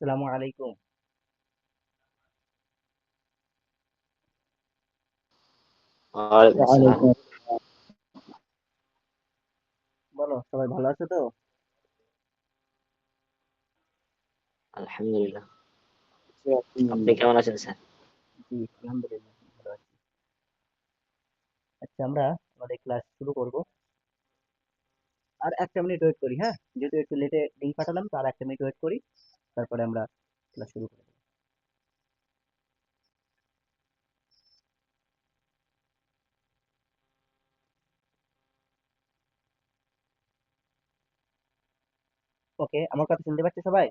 আসসালামু আলাইকুম। ওয়ালাইকুম আসসালাম। ওয়ালাইকুম বলো, সবাই ভালো আছো তো? আলহামদুলিল্লাহ। আপনি আসসালাম। কেমন আছেন স্যার? জি, আলহামদুলিল্লাহ ভালো আছি। আচ্ছা, আমরা আমাদের ক্লাস শুরু করব। আর একটা মিনিট ওয়েট করি, হ্যাঁ? যেহেতু একটু লেটে লিঙ্ক পাঠালাম, তো আর একটা মিনিট ওয়েট করি, তারপরে আমরা ক্লাস শুরু করব। ওকে, আমার কথা শুনতে পাচ্ছে সবাই?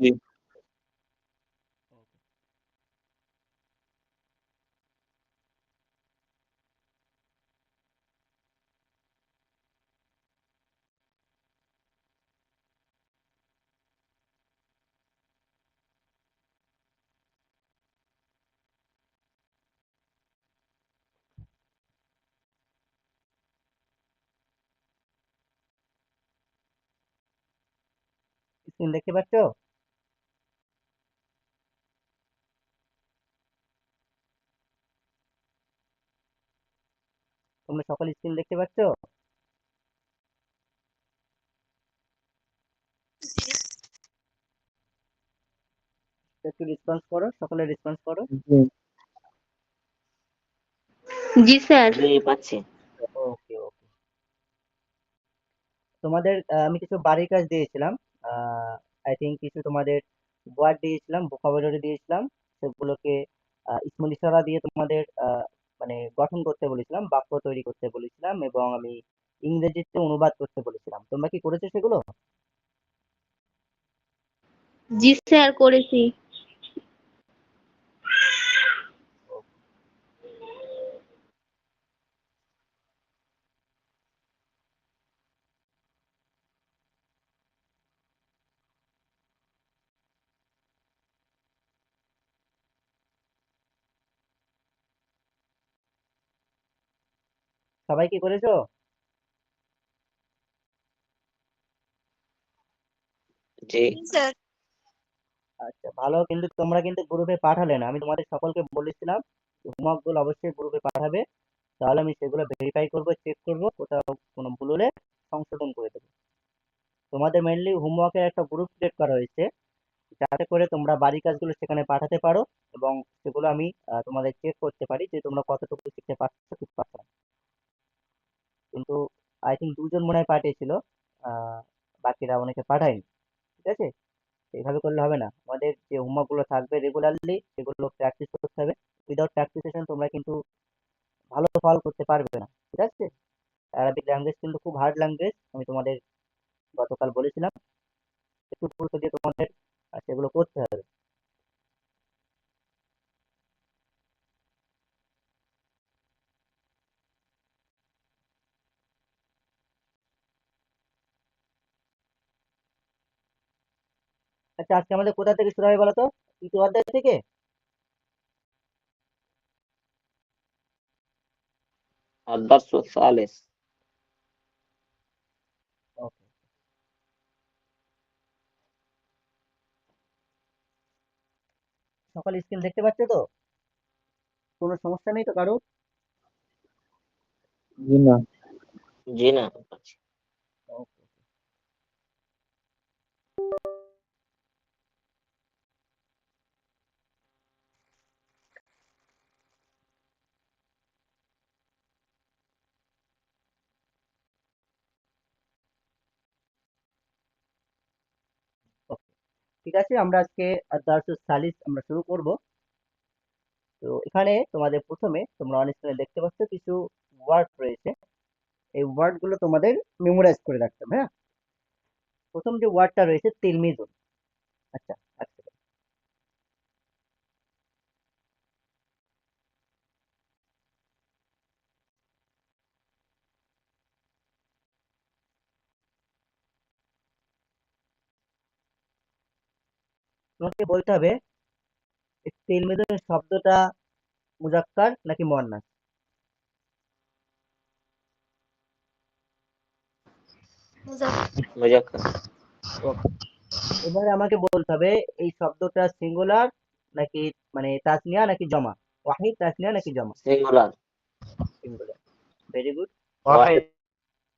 জি। স্ক্রিন দেখতে পাচ্ছ? তোমরা সকল স্ক্রিন দেখতে পাচ্ছ? একটু রেসপন্স করো, সকলে রেসপন্স করো। জি। জি স্যার। জি, পাচ্ছি। ওকে ওকে। তোমাদের আমি কিছু বাড়ির কাজ দিয়েছিলাম। আই থিঙ্ক কিছু তোমাদের ওয়ার্ড দিয়েছিলাম, ভোকাবুলারি দিয়েছিলাম। সেগুলোকে স্মল ইশারা দিয়ে তোমাদের মানে গঠন করতে বলেছিলাম, বাক্য তৈরি করতে বলেছিলাম, এবং আমি ইংরেজিতে অনুবাদ করতে বলেছিলাম। তোমরা কি করেছো সেগুলো? জি স্যার, করেছি। সবাই কি করেছো? জি। স্যার। আচ্ছা, ভালো। কিন্তু তোমরা কিন্তু গ্রুপে পাঠালে না। আমি তোমাদের সকলকে বলেছিলাম হোমওয়ার্ক গুলো অবশ্যই গ্রুপে পাঠাবে। তাহলে আমি সেগুলো ভেরিফাই করবো, চেক করবো, কোথাও কোনো ভুল হলে সংশোধন করে দেবো। তোমাদের মেইনলি হোমওয়ার্কের একটা গ্রুপ ক্রিয়েট করা হয়েছে, যাতে করে তোমরা বাড়ির কাজগুলো সেখানে পাঠাতে পারো, এবং সেগুলো আমি তোমাদের চেক করতে পারি যে তোমরা কতটুকু শিখতে পারছো কি পারছো না। কিন্তু আই থিঙ্ক দুজন মনে হয় পাঠিয়েছিল, আহ, বাকিরা অনেকে পাঠায়নি। ঠিক আছে, এইভাবে করলে হবে না। আমাদের যে হোমওয়ার্ক গুলো থাকবে রেগুলারলি, সেগুলো প্র্যাকটিস করতে হবে। উইদাউট প্র্যাকটিসেশন তোমরা কিন্তু ভালো ফল করতে পারবে না। ঠিক আছে, অ্যারাবিক ল্যাঙ্গুয়েজ কিন্তু খুব হার্ড ল্যাঙ্গুয়েজ, আমি তোমাদের গতকাল বলেছিলাম। একটু গুরুত্ব দিয়ে তোমাদের সেগুলো করতে হবে। আচ্ছা, আজকে আমাদের কোথা থেকে শুরু হবে বলো তো? তৃতীয় অধ্যায় থেকে। الدرس الثالث. ওকে, সকাল স্ক্রিন দেখতে পাচ্ছ তো? কোনো সমস্যা নেই তো কারো? জি না। জি না, পাচ্ছি। ওকে ওকে, ঠিক আছে। আমরা আজকে দার্সুস সালিস আমরা শুরু করব। তো এখানে তোমাদের প্রথমে তোমরা অন স্ক্রিনে দেখতে পাচ্ছ কিছু ওয়ার্ড রয়েছে। এই ওয়ার্ড গুলো তোমাদের মেমোরাইজ করে রাখতে হবে, হ্যাঁ? প্রথম যে ওয়ার্ডটা রয়েছে তিলমিজুন। আচ্ছা, আচ্ছা, তোমাকে বলতে হবে এই তিলমিজুনের শব্দটা মুজাক্কার নাকি মুয়ান্নাস। মুজাক্কার। ওকে, এবারে আমাকে বলতে হবে এই শব্দটা সিঙ্গুলার নাকি মানে তাসনিয়া নাকি জমা, ওয়াহিদ তাসনিয়া নাকি জমা? Singular. Singular, very good. Wahid.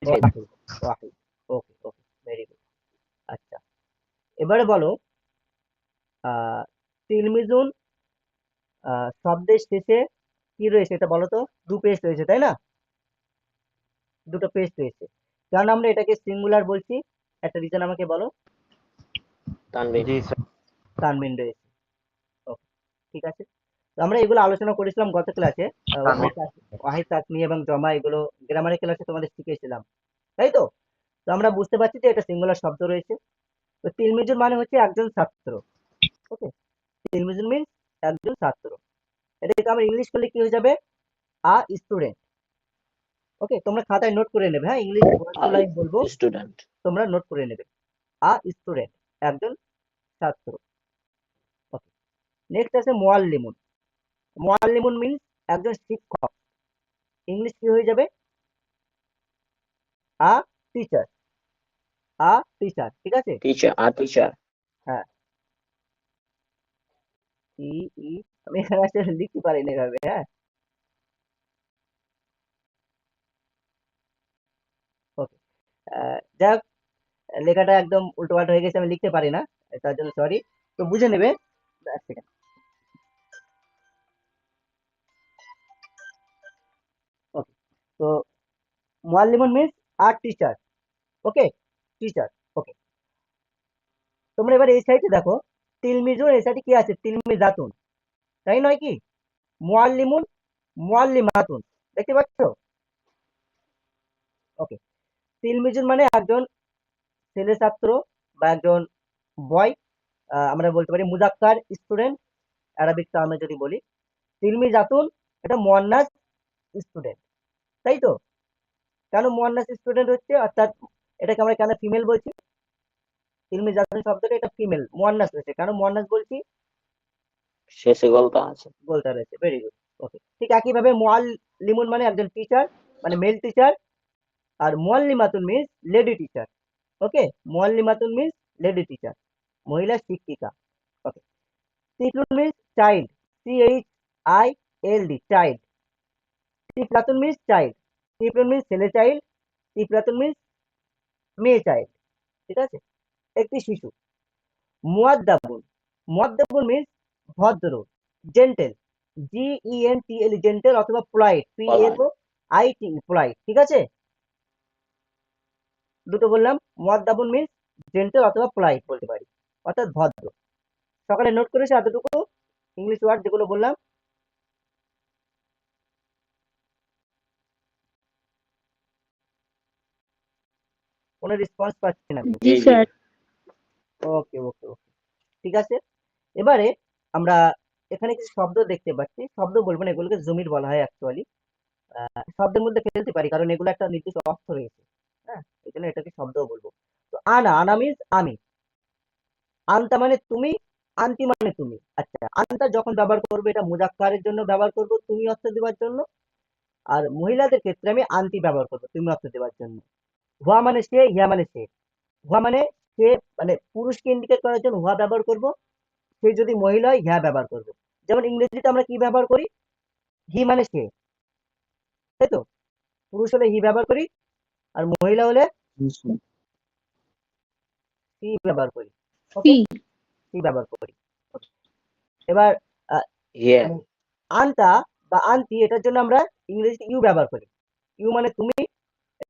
Wahid, Wahid, okay okay, very good. আচ্ছা, এবারে বলো আহ তিলমিজুন শব্দের শেষে কি রয়েছে এটা বলো তো? দু পেশ রয়েছে তাই না, দুটো পেশ রয়েছে, কারণ আমরা এটাকে সিঙ্গুলার বলছি, একটা রিজন আমাকে বলো। তানভীর। জি স্যার। তানবিন রয়েছে, ওকে, ঠিক আছে। তো আমরা এগুলো আলোচনা করেছিলাম গত ক্লাসে, তানভীর। ওয়াহিদ তাসনি এবং জমা, এগুলো গ্রামারের ক্লাসে তোমাদের শিখিয়েছিলাম, তাই তো? তো আমরা বুঝতে পারছি যে এটা সিঙ্গুলার শব্দ রয়েছে। তো তিলমিজুর মানে হচ্ছে একজন ছাত্র, ওকে, তিলমিজুর মিন্স একজন ছাত্র। এটাকে আমরা ইংলিশ করলে কি হয়ে যাবে? আ স্টুডেন্ট। ওকে, তোমরা খাতায় নোট করে নেবে, হ্যাঁ, ইংলিশ ওয়ার্ড গুলো আমি বলবো, স্টুডেন্ট। তোমরা নোট করে নেবে। আ স্টুডেন্ট, একজন ছাত্র। ওকে, নেক্সট আছে মুআল্লিমুন। মুআল্লিমুন মিন্স একজন শিক্ষক, ইংলিশ কি হয়ে যাবে? আ টিচার, আ টিচার, ঠিক আছে? টিচার। টিচার। হ্যাঁ, ই ই আমি এখানে আসলে লিখতে পারি না এভাবে, হ্যাঁ, ওকে। যাই হোক, লেখাটা একদম উল্টোপাল্টা হয়ে গেছে, আমি লিখতে পারি না, তার জন্য সরি, তো বুঝে নেবে। এক সেকেন্ড। ওকে, তো মুআল্লিমুন মিন্স আর টিচার, ওকে, টিচার, ওকে। তোমরা এবার এই সাইডে দেখো, তিলমিজুন এই সাইডে কি আছে? তিলমিজাতুন, তাই নয় কি? মুআল্লিমুন, মুআল্লিমাতুন, দেখতে পাচ্ছ? ওকে, তিলমিজুন মানে একজন ছেলে ছাত্র বা একজন বয়, আমরা বলতে পারি মুজাক্কার স্টুডেন্ট, অ্যারাবিক টার্মে যদি বলি। তিলমিজাতুন এটা মুয়ান্নাস স্টুডেন্ট, তাই তো? কেন মুয়ান্নাস স্টুডেন্ট হচ্ছে, অর্থাৎ এটাকে আমরা কেন ফিমেল বলছি? তিলমিজাতুন শব্দটা এটা ফিমেল, মুয়ান্নাস হয়েছে, কেন মুয়ান্নাস বলছি? শেষে গলতা আছে। বলতে রয়েছে, ভেরি গুড, ওকে। ঠিক একইভাবে মুআল্লিমুন মানে একজন টিচার, মানে মেল টিচার, আর মুআল্লিমাতুন মিন্স লেডি টিচার, ওকে, মুআল্লিমাতুন মিন্স লেডি টিচার, মহিলা শিক্ষিকা, ওকে। তিফলুন মিন্স চাইল্ড, CHILD, চাইল্ড। তিফলাতুন মিন্স চাইল্ড, তিফলুন মিন্স ছেলে চাইল্ড, তিফলাতুন মিন্স মেয়ে চাইল্ড, ঠিক আছে, একটি শিশু। মুয়াদ্দাবুন, মুয়াদ্দাবুন মিন্স ভদ্র, জেন্টেল, GENTL, জেন্টেল, অথবা পোলাইট, PLOIT, পোলাইট, ঠিক আছে? দুটো বললাম, মুয়াদ্দাবুন মিন্স জেন্টেল অথবা পোলাইট বলতে পারি, অর্থাৎ ভদ্র। সকালে নোট করেছে এতটুকু ইংলিশ ওয়ার্ড যেগুলো বললাম? কোনো রেসপন্স পাচ্ছি না। জি স্যার। ওকে ওকে ওকে, ঠিক আছে। এবারে আমরা এখানে কিছু শব্দ দেখতে পাচ্ছি, শব্দ বলবো না, এগুলোকে জমির বলা হয় অ্যাকচুয়ালি। শব্দের মধ্যে ফেলতে পারি কারণ এগুলো একটা নির্দিষ্ট অর্থ রয়েছে, হ্যাঁ, এই জন্য এটাকে শব্দও বলবো। তো আনা, আনা মিন্স আমি, আনতা মানে তুমি, আন্তি মানে তুমি। আচ্ছা, আনতা যখন ব্যবহার করবো এটা মুজাক্কারের জন্য ব্যবহার করবো, তুমি অর্থ দেওয়ার জন্য। আর মহিলাদের ক্ষেত্রে আমি আন্তি ব্যবহার করবো তুমি অর্থ দেওয়ার জন্য। হুয়া মানে সে, হিয়া মানে সে। হুয়া মানে সে, মানে পুরুষকে ইন্ডিকেট করার জন্য হুয়া ব্যবহার করব, সে যদি মহিলা হয় হিয়া ব্যবহার করব। যেমন ইংরেজিতে আমরা কি ব্যবহার করি? হি মানে সে, তাই তো? পুরুষ হলে হি ব্যবহার করি, আর মহিলা হলে সি ব্যবহার করি, ওকে, সি। সি ব্যবহার করি। এবার ইয়ে। মানে আনতা বা আন্তি, এটার জন্য আমরা ইংরেজিতে ইউ ব্যবহার করি। ইউ মানে তুমি,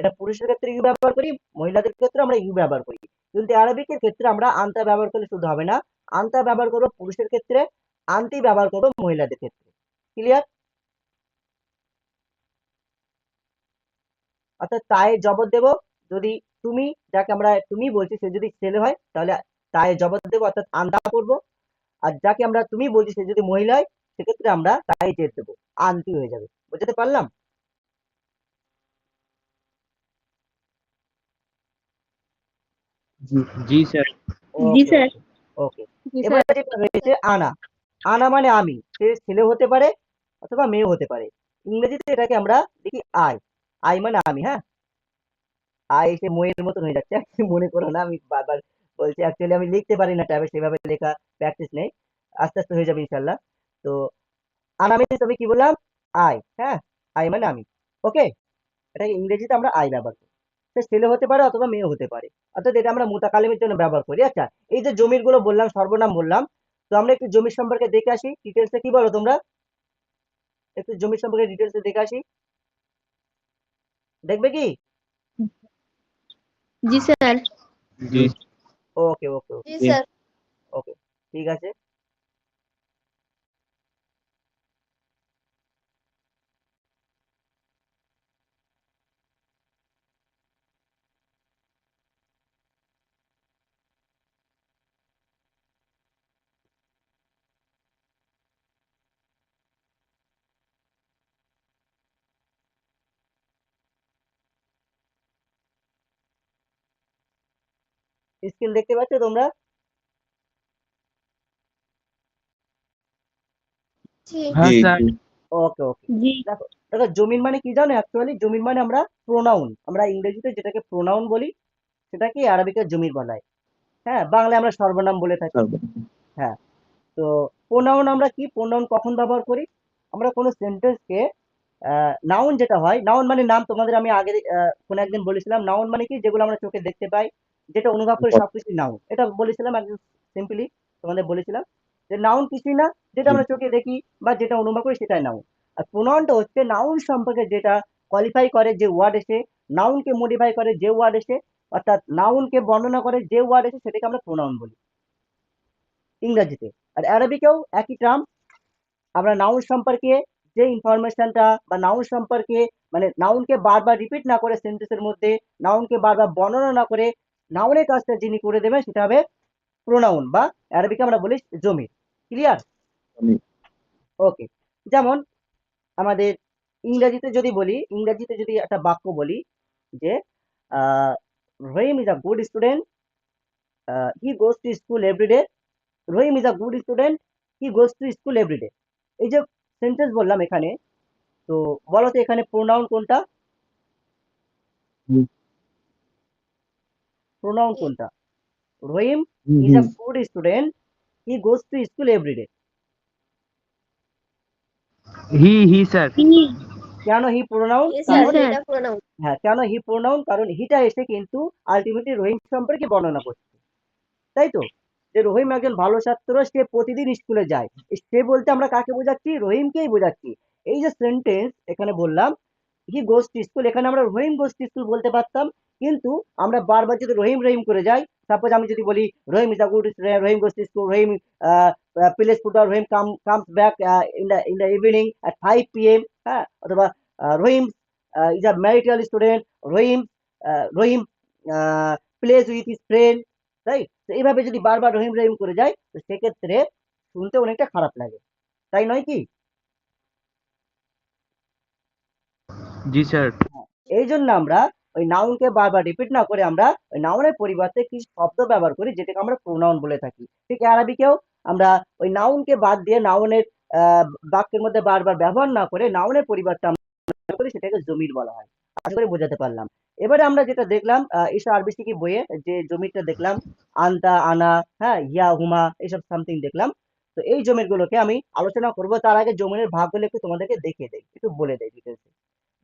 এটা পুরুষের ক্ষেত্রে ইউ ব্যবহার করি, মহিলাদের ক্ষেত্রে আমরা ইউ ব্যবহার করি। কিন্তু আরবিকের ক্ষেত্রে আমরা আনতা ব্যবহার করলে শুধু হবে না, আনতা ব্যবহার করবো পুরুষের ক্ষেত্রে, আন্তি ব্যবহার করবো মহিলাদের ক্ষেত্রে। ক্লিয়ার? অর্থাৎ তায়ে জবর দেব যদি তুমি, যাকে আমরা তুমি বলছি সে যদি ছেলে হয় তাহলে তায়ে জবর দেবো, অর্থাৎ আন্তা করবো। আর যাকে আমরা তুমি বলছি সে যদি মহিলা হয় সেক্ষেত্রে আমরা তায়ে জেদ দেবো, আন্তি হয়ে যাবে। বুঝতে পারলাম? জি স্যার। জি ওকে স্যার। ওকে। জি স্যার। এবার যেটা রয়েছে আনা, আনা মানে আমি, সে ছেলে হতে পারে অথবা মেয়ে হতে পারে। ইংরেজিতে এটাকে আমরা দেখি আই, আই মানে আমি, হ্যাঁ, আই সে ময়ের মতন হয়ে যাচ্ছে, মনে করো না, আমি বারবার বলছি অ্যাকচুয়ালি আমি লিখতে পারি না ট্যাবে, সেভাবে লেখা প্র্যাকটিস নেই, আস্তে আস্তে হয়ে যাবে ইনশাল্লাহ। তো আনা মিনস আমি কি বললাম, আই, হ্যাঁ, আই মানে আমি, ওকে। এটাকে ইংরেজিতে আমরা আই ব্যবহার করি, সে ছেলে হতে পারে অথবা মেয়ে হতে পারে, অর্থাৎ এটা আমরা মুতাকালিমের জন্য ব্যবহার করি। আচ্ছা, এই যে জমির গুলো বললাম, সর্বনাম বললাম, তো আমরা একটু জমির সম্পর্কে দেখে আসি ডিটেলসে, কি বলো তোমরা? একটু জমির সম্পর্কে ডিটেলসে দেখে আসি, দেখবে কি? জি স্যার। জি ওকে ওকে ওকে জি স্যার। ওকে, ঠিক আছে। স্ক্রিন দেখতে পাচ্ছ তোমরা? জি ওকে ওকে, জি। দেখো দেখো, জমির মানে কি জানো? অ্যাকচুয়ালি জমির মানে আমরা প্রোনাউন, আমরা ইংরেজিতে যেটাকে প্রোনাউন বলি সেটাকে আরবিতে জমির বলা হয়। হ্যাঁ, বাংলায় আমরা সর্বনাম বলে থাকি। হ্যাঁ, তো প্রোনাউন আমরা কি, প্রোনাউন কখন ব্যবহার করি? আমরা কোনো সেন্টেন্সকে, নাউন যেটা হয়, নাউন মানে নাম, তোমাদের আমি আগে কোনো একদিন বলেছিলাম, নাউন মানে কি, যেগুলো আমরা চোখে দেখতে পাই, যেটা অনুভব করি, সবকিছু নাউন, এটা বলেছিলাম একদম সিম্পলি, তোমাদের বলেছিলাম যে নাউন কিছুই না, যেটা আমরা চোখে দেখি বা যেটা অনুভব করি সেটাই নাউন। আর প্রোনাউনটা হচ্ছে নাউন সম্পর্কে যেটা কোয়ালিফাই করে যে ওয়ার্ড এসে, নাউনকে মডিফাই করে যে ওয়ার্ড এসে, অর্থাৎ নাউনকে বর্ণনা করে যে ওয়ার্ড এসে, সেটাকে আমরা প্রোনাউন বলি ইংরেজিতে। আর অ্যারাবিকেও একই টার্ম, আমরা নাউন সম্পর্কে যে ইনফরমেশনটা বা নাউন সম্পর্কে, মানে নাউনকে বারবার রিপিট না করে সেন্টেন্সের মধ্যে, নাউনকে বারবার বর্ণনা না করে নাউনের কাজটা যিনি করে দেবেন সেটা হবে প্রোনাউন, বা অ্যারাবিকে আমরা বলি জমির। ক্লিয়ার? ওকে, যেমন আমাদের ইংরেজিতে যদি বলি, ইংরেজিতে যদি একটা বাক্য বলি যে Rahim is a good student, he goes to school everyday, Rahim is a good student, he goes to school everyday. এই যে সেন্টেন্স বললাম এখানে, তো বলো তো এখানে প্রোনাউন কোনটা? প্রোনাউন কোনটা? Rahim is a good student, he goes to school everyday. He sir. কেন হি প্রোনাউন? জি কারণ স্যার। এটা প্রোনাউন। হ্যাঁ, কেন হি প্রোনাউন? কারণ হিটা এসে কিন্তু আলটিমেটলি রহিম সম্পর্কে বর্ণনা করছে, তাই তো? যে রহিম একজন ভালো ছাত্র, সে প্রতিদিন স্কুলে যায়, সে বলতে আমরা কাকে বোঝাচ্ছি? রহিমকেই বোঝাচ্ছি। এই যে সেন্টেন্স এখানে বললাম, হি গোজ টু স্কুল, এখানে আমরা রহিম গোজ টু স্কুল বলতে পারতাম, কিন্তু আমরা বারবার যদি রহিম রহিম করে যাই, সাপোজ আমি যদি বলি Rahim is a good student, Rahim goes to school, Rahim plays football, Rahim comes back in the evening at 5 p.m., হ্যাঁ, অথবা Rahim is a marital student, Rahim Rahim plays with his friend, তাই তো? এইভাবে যদি বারবার রহিম রহিম করে যায়, তো সেক্ষেত্রে শুনতে অনেকটা খারাপ লাগে, তাই নয় কি? জি স্যার। এই জন্য আমরা ওই নাউনকে বারবার রিপিট না করে আমরা ওই নাউনের পরিবর্তে কিছু শব্দ ব্যবহার করি, যেটাকে আমরা প্রোনাউন বলে থাকি। ঠিক আরবিকেও আমরা ওই নাউনকে বাদ দিয়ে, নাউনের বাক্যের মধ্যে বারবার ব্যবহার না করে নাউনের পরিবর্তে আমরা করি, সেটাকে জমির বলা হয়। আশা করি বোঝাতে পারলাম। এবারে আমরা যেটা দেখলাম ঈশা আরবি কি বইয়ে, যে জমিটা দেখলাম, আনতা, আনা, হ্যাঁ, ইয়া, হুমা, এইসব সামথিং দেখলাম। তো এই জমির গুলোকে আমি আলোচনা করব, তার আগে জমির ভাগগুলো একটু তোমাদেরকে দেখিয়ে দেই, একটু বলে দেই ডিটেলসে।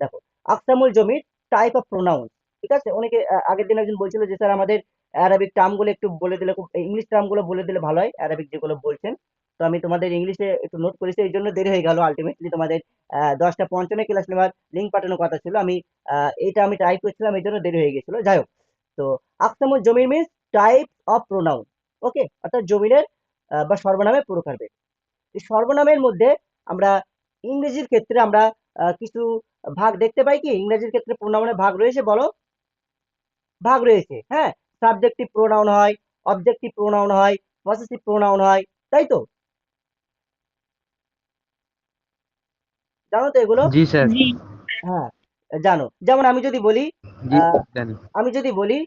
দেখো, আকসামুল জমির, টাইপ অফ প্রোনাউন, ঠিক আছে? অনেকে আগের দিন একজন বলছিল যে স্যার আমাদের অ্যারাবিক টার্ম গুলো একটু বলে দিলে, ইংলিশ টার্ম গুলো বলে দিলে ভালো হয়, অ্যারাবিক যেগুলো বলছেন। তো আমি তোমাদের ইংলিশে একটু নোট করেছি, এই জন্য দেরি হয়ে গেল। আলটিমেটলি তোমাদের 10টা 55 ক্লাস নেওয়ার লিঙ্ক পাঠানোর কথা ছিল, আমি এটা আমি টাইপ করছিলাম, এই জন্য দেরি হয়ে গেছিল। যাই হোক, তো আকসামুল জমির মিনস টাইপ অফ প্রোনাউন, ওকে, অর্থাৎ জমিনের বা সর্বনামের প্রকারভেদ। এই সর্বনামের মধ্যে আমরা ইংরেজির ক্ষেত্রে আমরা কিছু ভাগ দেখতে পাই। কি ইংরেজির ক্ষেত্রে প্রোনাউনের ভাগ রয়েছে? বলো, ভাগ রয়েছে। হ্যাঁ, সাবজেক্টিভ প্রোনাউন হয়, অবজেক্টিভ প্রোনাউন হয়, পসেসিভ প্রোনাউন হয়, তাই তো? জানো তো এগুলো? জি স্যার। জি। হ্যাঁ, জানো। যেমন আমি যদি বলি, জি আহ, জানি। আমি যদি বলি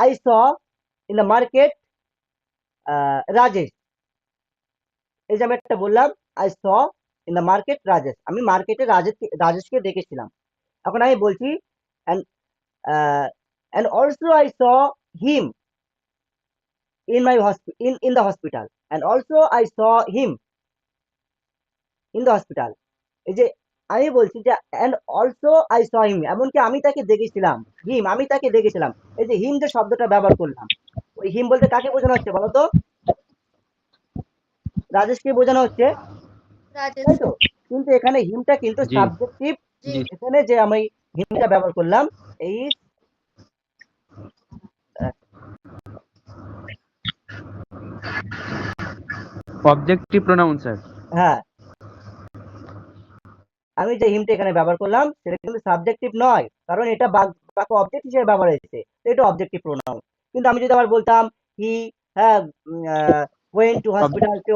I saw in the market Rajesh, এই যে আমি একটা বললাম, I saw in the market Rajesh, আমি মার্কেটে রাজেশকে দেখেছিলাম। এখন আমি বলছি, and and also I saw him in my in the hospital, and also I saw him in the hospital. এই যে আমি বলছি যে and also I saw him, এমনকি আমি তাকে দেখেছিলাম। হিম, আমি তাকে দেখেছিলাম। এই যে হিম যে শব্দটা ব্যবহার করলাম, ওই হিম বলতে কাকে বোঝানো হচ্ছে বলো তো? রাজেশকে বোঝানো হচ্ছে, রাজেশ। তাই তো? কিন্তু এখানে হিমটা কিন্তু জি। সাবজেক্টিভ। জি। এখানে যে আমি হিমটা ব্যবহার করলাম এই Objective pronoun, sir. হ্যাঁ, আমি যে হিমটা এখানে ব্যবহার করলাম সেটা কিন্তু সাবজেক্টিভ নয়, কারণ এটা বাক্য অবজেক্ট হিসেবে ব্যবহার হয়েছে, এটা অবজেক্টিভ প্রোনাউন। কিন্তু আমি যদি আবার বলতাম হি, হ্যাঁ, ওয়েন্ট টু হসপিটাল, সে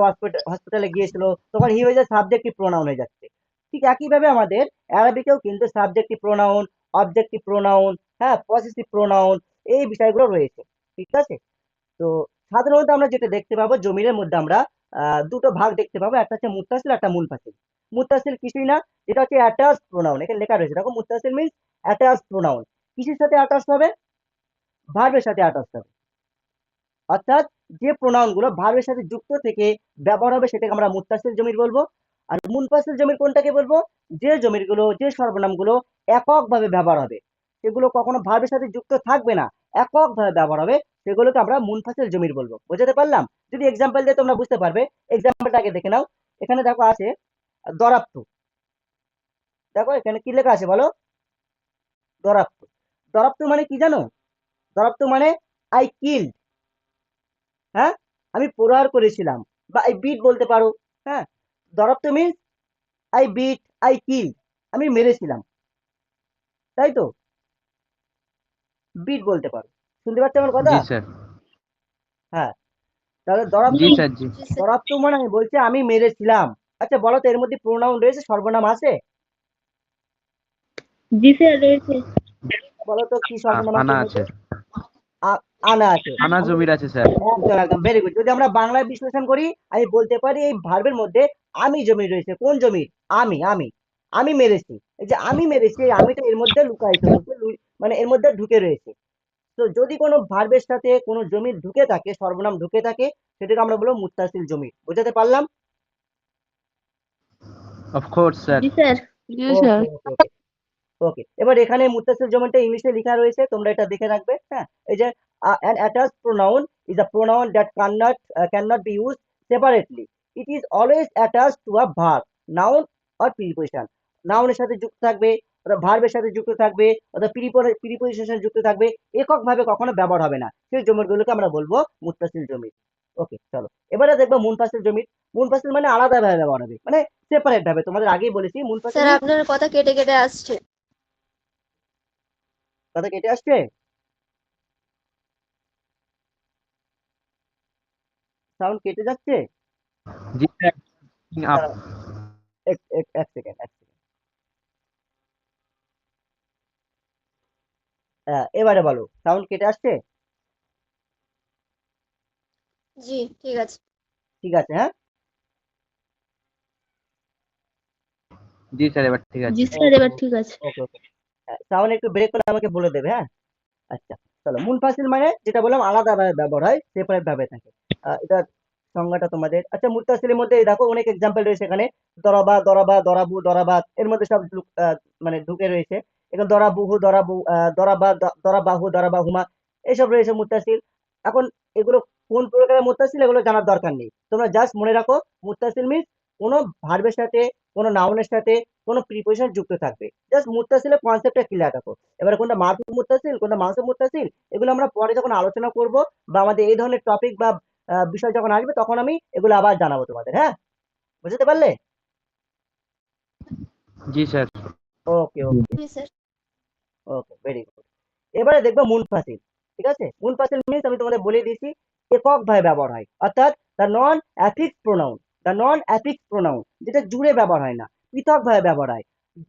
হসপিটালে গিয়েছিল, তখন হি হয়ে যায় সাবজেক্টিভ প্রোনাউন হয়ে যাচ্ছে। ঠিক একইভাবে আমাদের অ্যারাবিকেও কিন্তু সাবজেক্টিভ প্রোনাউন, অবজেক্টিভ প্রোনাউন, হ্যাঁ, পসেসিভ প্রোনাউন, এই বিষয়গুলো রয়েছে। ঠিক আছে? তো সাধারণত আমরা যেটা দেখতে পাবো জমিরের মধ্যে আমরা দুটো ভাগ দেখতে পাবো, একটা হচ্ছে মুত্তাসিল, একটা মুনফাসিল। মুত্তাসিল কিছুই না, যেটা হচ্ছে অ্যাটাচ প্রোনাউন, এখানে লেখা রয়েছে দেখো, মুত্তাসিল মিন্স অ্যাটাচ প্রোনাউন। কিসের সাথে অ্যাটাচ হবে? ভার্বের সাথে অ্যাটাচ হবে। অর্থাৎ যে প্রোনাউন গুলো ভার্বের সাথে যুক্ত থেকে ব্যবহার হবে সেটাকে আমরা মুত্তাসিল জমির বলবো। আর মুনফাসিল জমির কোনটাকে বলবো? যে জমির গুলো, যে সর্বনাম গুলো এককভাবে ব্যবহার হবে, সেগুলো কখনো ভার্বের সাথে যুক্ত থাকবে না, এককভাবে ব্যবহার হবে, সেগুলোকে আমরা মুনফাসিল জমির বলবো। বুঝতে পারলাম? যদি এক্সাম্পল দিয়ে তোমরা বুঝতে পারবে। এক্সাম্পলটা আগে দেখে নাও। এখানে দেখো আছে দরাপ্তু। দেখো এখানে কি লেখা আছে বলো? দরাপ্তু। দরাপ্তু মানে কি জানো? দরাপ্তু মানে আই কিল্ড। হ্যাঁ, আমি প্রহার করেছিলাম, বা আই বিট বলতে পারো। হ্যাঁ, দরাপ্তু means I beat, I kill, আমি মেরেছিলাম, তাই তো? বিট বলতে পারো। শুনতে পাচ্ছ আমার কথা? জি, sir. হ্যাঁ, তাহলে জি, sir, জি। জি স্যার। দরাপ্তু মানে আমি বলছি আমি মেরেছিলাম। আচ্ছা বলো তো, এর মধ্যে প্রোনাউন রয়েছে, সর্বনাম আছে? জি স্যার রয়েছে। বলো তো কি সর্বনাম আছে আনা এর আছে। মধ্যে? আনা আছে। আনা আমি জমির আছে, স্যার। একদম একদম ভেরি গুড। যদি আমরা বাংলায় বিশ্লেষণ করি, আমি বলতে পারি এই ভার্বের মধ্যে আমি জমির রয়েছে। কোন জমির? আমি, আমি, আমি মেরেছি। এই যে আমি মেরেছি, এই আমিটা এর মধ্যে লুকায়িত রয়েছে, মানে এর মধ্যে ঢুকে রয়েছে। তো যদি কোনো ভার্বের সাথে কোনো জমির ঢুকে থাকে, সর্বনাম ঢুকে থাকে, সেটাকে আমরা বলবো মুত্তাসিল জমির। বুঝাতে পারলাম? Of course, sir. জি স্যার। জি sir. Okay okay okay okay. এবার এখানে মুত্তাসিল জমিটা ইংলিশে লেখা রয়েছে, তোমরা এটা দেখে রাখবে। হ্যাঁ, এই যে an attached pronoun is a pronoun that cannot be used separately. It is always attached to a verb, noun or preposition. নাউনের সাথে যুক্ত থাকবে, অথবা ভার্বের সাথে যুক্ত থাকবে, অথবা প্রিপোজিশনের সাথে যুক্ত থাকবে, এককভাবে কখনো ব্যবহার হবে না। সেই জমিরগুলোকে আমরা বলবো মুত্তাসিল জমির। ওকে, চলো এবারে দেখবো মুনফাসিল জমির। মুনফাসিল মানে আলাদাভাবে ব্যবহার হবে, মানে সেপারেট ভাবে। তোমাদের আগেই বলেছি মুনফাসিল স্যার আপনার কথা কেটে কেটে আসছে। কথা কেটে আসছে, সাউন্ড কেটে যাচ্ছে। জি, sir. Up. দাঁড়াও, এক সেকেন্ড, এক সেকেন্ড। এবারে বলো, সাউন্ড কেটে আসছে? জি ঠিক আছে। ঠিক আছে, হ্যাঁ। জি, স্যার, এবার ঠিক আছে। জি স্যার এবার ঠিক আছে। ওকে ওকে। সাউন্ড একটু ব্রেক করে আমাকে বলে দেবে, হ্যাঁ। আচ্ছা, চলো মুনফাসিল মানে যেটা বললাম আলাদাভাবে ব্যবহার হয়, সেপারেট ভাবে থাকে। এটা সংজ্ঞাটা তোমাদের। আচ্ছা, মুত্তাসিলের মধ্যে এই দেখো অনেক এক্সাম্পল রয়েছে এখানে। দরাবা, দরাবা, দরাবু, দরাবাত, এর মধ্যে সব মানে ঢুকে রয়েছে। এখানে দরাবুহু, দরাবু, দরাবা, দরাবাহু, দরাবাহুমা, এইসব রয়েছে মুত্তাসিল। এখন এগুলো কোন প্রকারের মুত্তাসিল এগুলো জানার দরকার নেই, তোমরা জাস্ট মনে রাখো মুত্তাসিল মিন্স কোনো ভার্বের সাথে, কোনো নাউনের সাথে, কোনো প্রিপোজিশন যুক্ত থাকবে। জাস্ট মুত্তাসিলের কনসেপ্টটা ক্লিয়ার রাখো। এবার কোনটা মারফু মুত্তাসিল, কোনটা মানসুব মুত্তাসিল, এগুলো আমরা পরে যখন আলোচনা করব, বা আমাদের এই ধরনের টপিক বা বিষয় যখন আসবে, তখন আমি এগুলো আবার জানাবো তোমাদের। হ্যাঁ, বুঝতে পারলে? জি, স্যার। ওকে ওকে জি স্যার। Okay, very good. এবারে দেখবো মুনফাসিল। ঠিক আছে, মুনফাসিল মিন্স আমি তোমাদের বলে দিয়েছি এককভাবে ব্যবহার হয়, অর্থাৎ the non affix pronoun. The non affix pronoun যেটা জুড়ে ব্যবহার হয় না, পৃথকভাবে ব্যবহার হয়।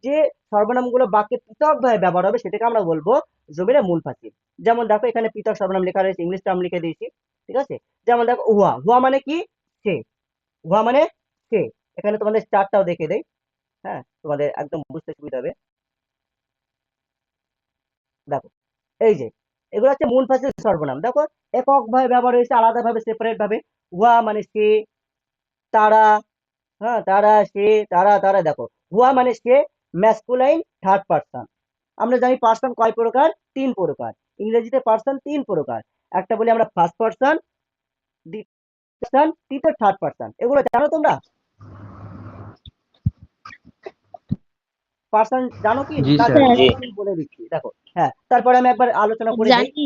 যে সর্বনামগুলো বাক্যে পৃথকভাবে ব্যবহার হবে সেটাকে আমরা বলবো জমিরে মুনফাসিল। যেমন দেখো এখানে পৃথক সর্বনাম লেখা রয়েছে, ইংলিশ টার্ম লিখে দিয়েছি। ঠিক আছে, যেমন দেখো হুয়া। হুয়া মানে কি? সে। হুয়া মানে সে। এখানে তোমাদের চারটাও দেখে দেই, হ্যাঁ, তোমাদের একদম বুঝতে সুবিধা হবে। দেখো এই যে এগুলো হচ্ছে মুনফাসিল সর্বনাম। দেখো একক ভাবে ব্যবহার হয়েছে, আলাদা ভাবে সেপারেট ভাবে। হুয়া মানে সে, তারা, হ্যাঁ তারা, সে, তারা, তারা। দেখো হুয়া মানে সে, ম্যাসকুলাইন থার্ড পার্সন। আমরা জানি পার্সন কয় প্রকার? 3 প্রকার। ইংরেজিতে পার্সন 3 প্রকার। একটা বলি আমরা ফার্স্ট পার্সন, দ্বিতীয় পার্সন, তৃতীয় থার্ড পার্সন। এগুলো জানো তোমরা? পার্সন জানো কি? জি না স্যার। জানো জি। আমি বলে দিচ্ছি। দেখো হ্যাঁ, তারপরে আমি একবার আলোচনা করে দিই। জানি।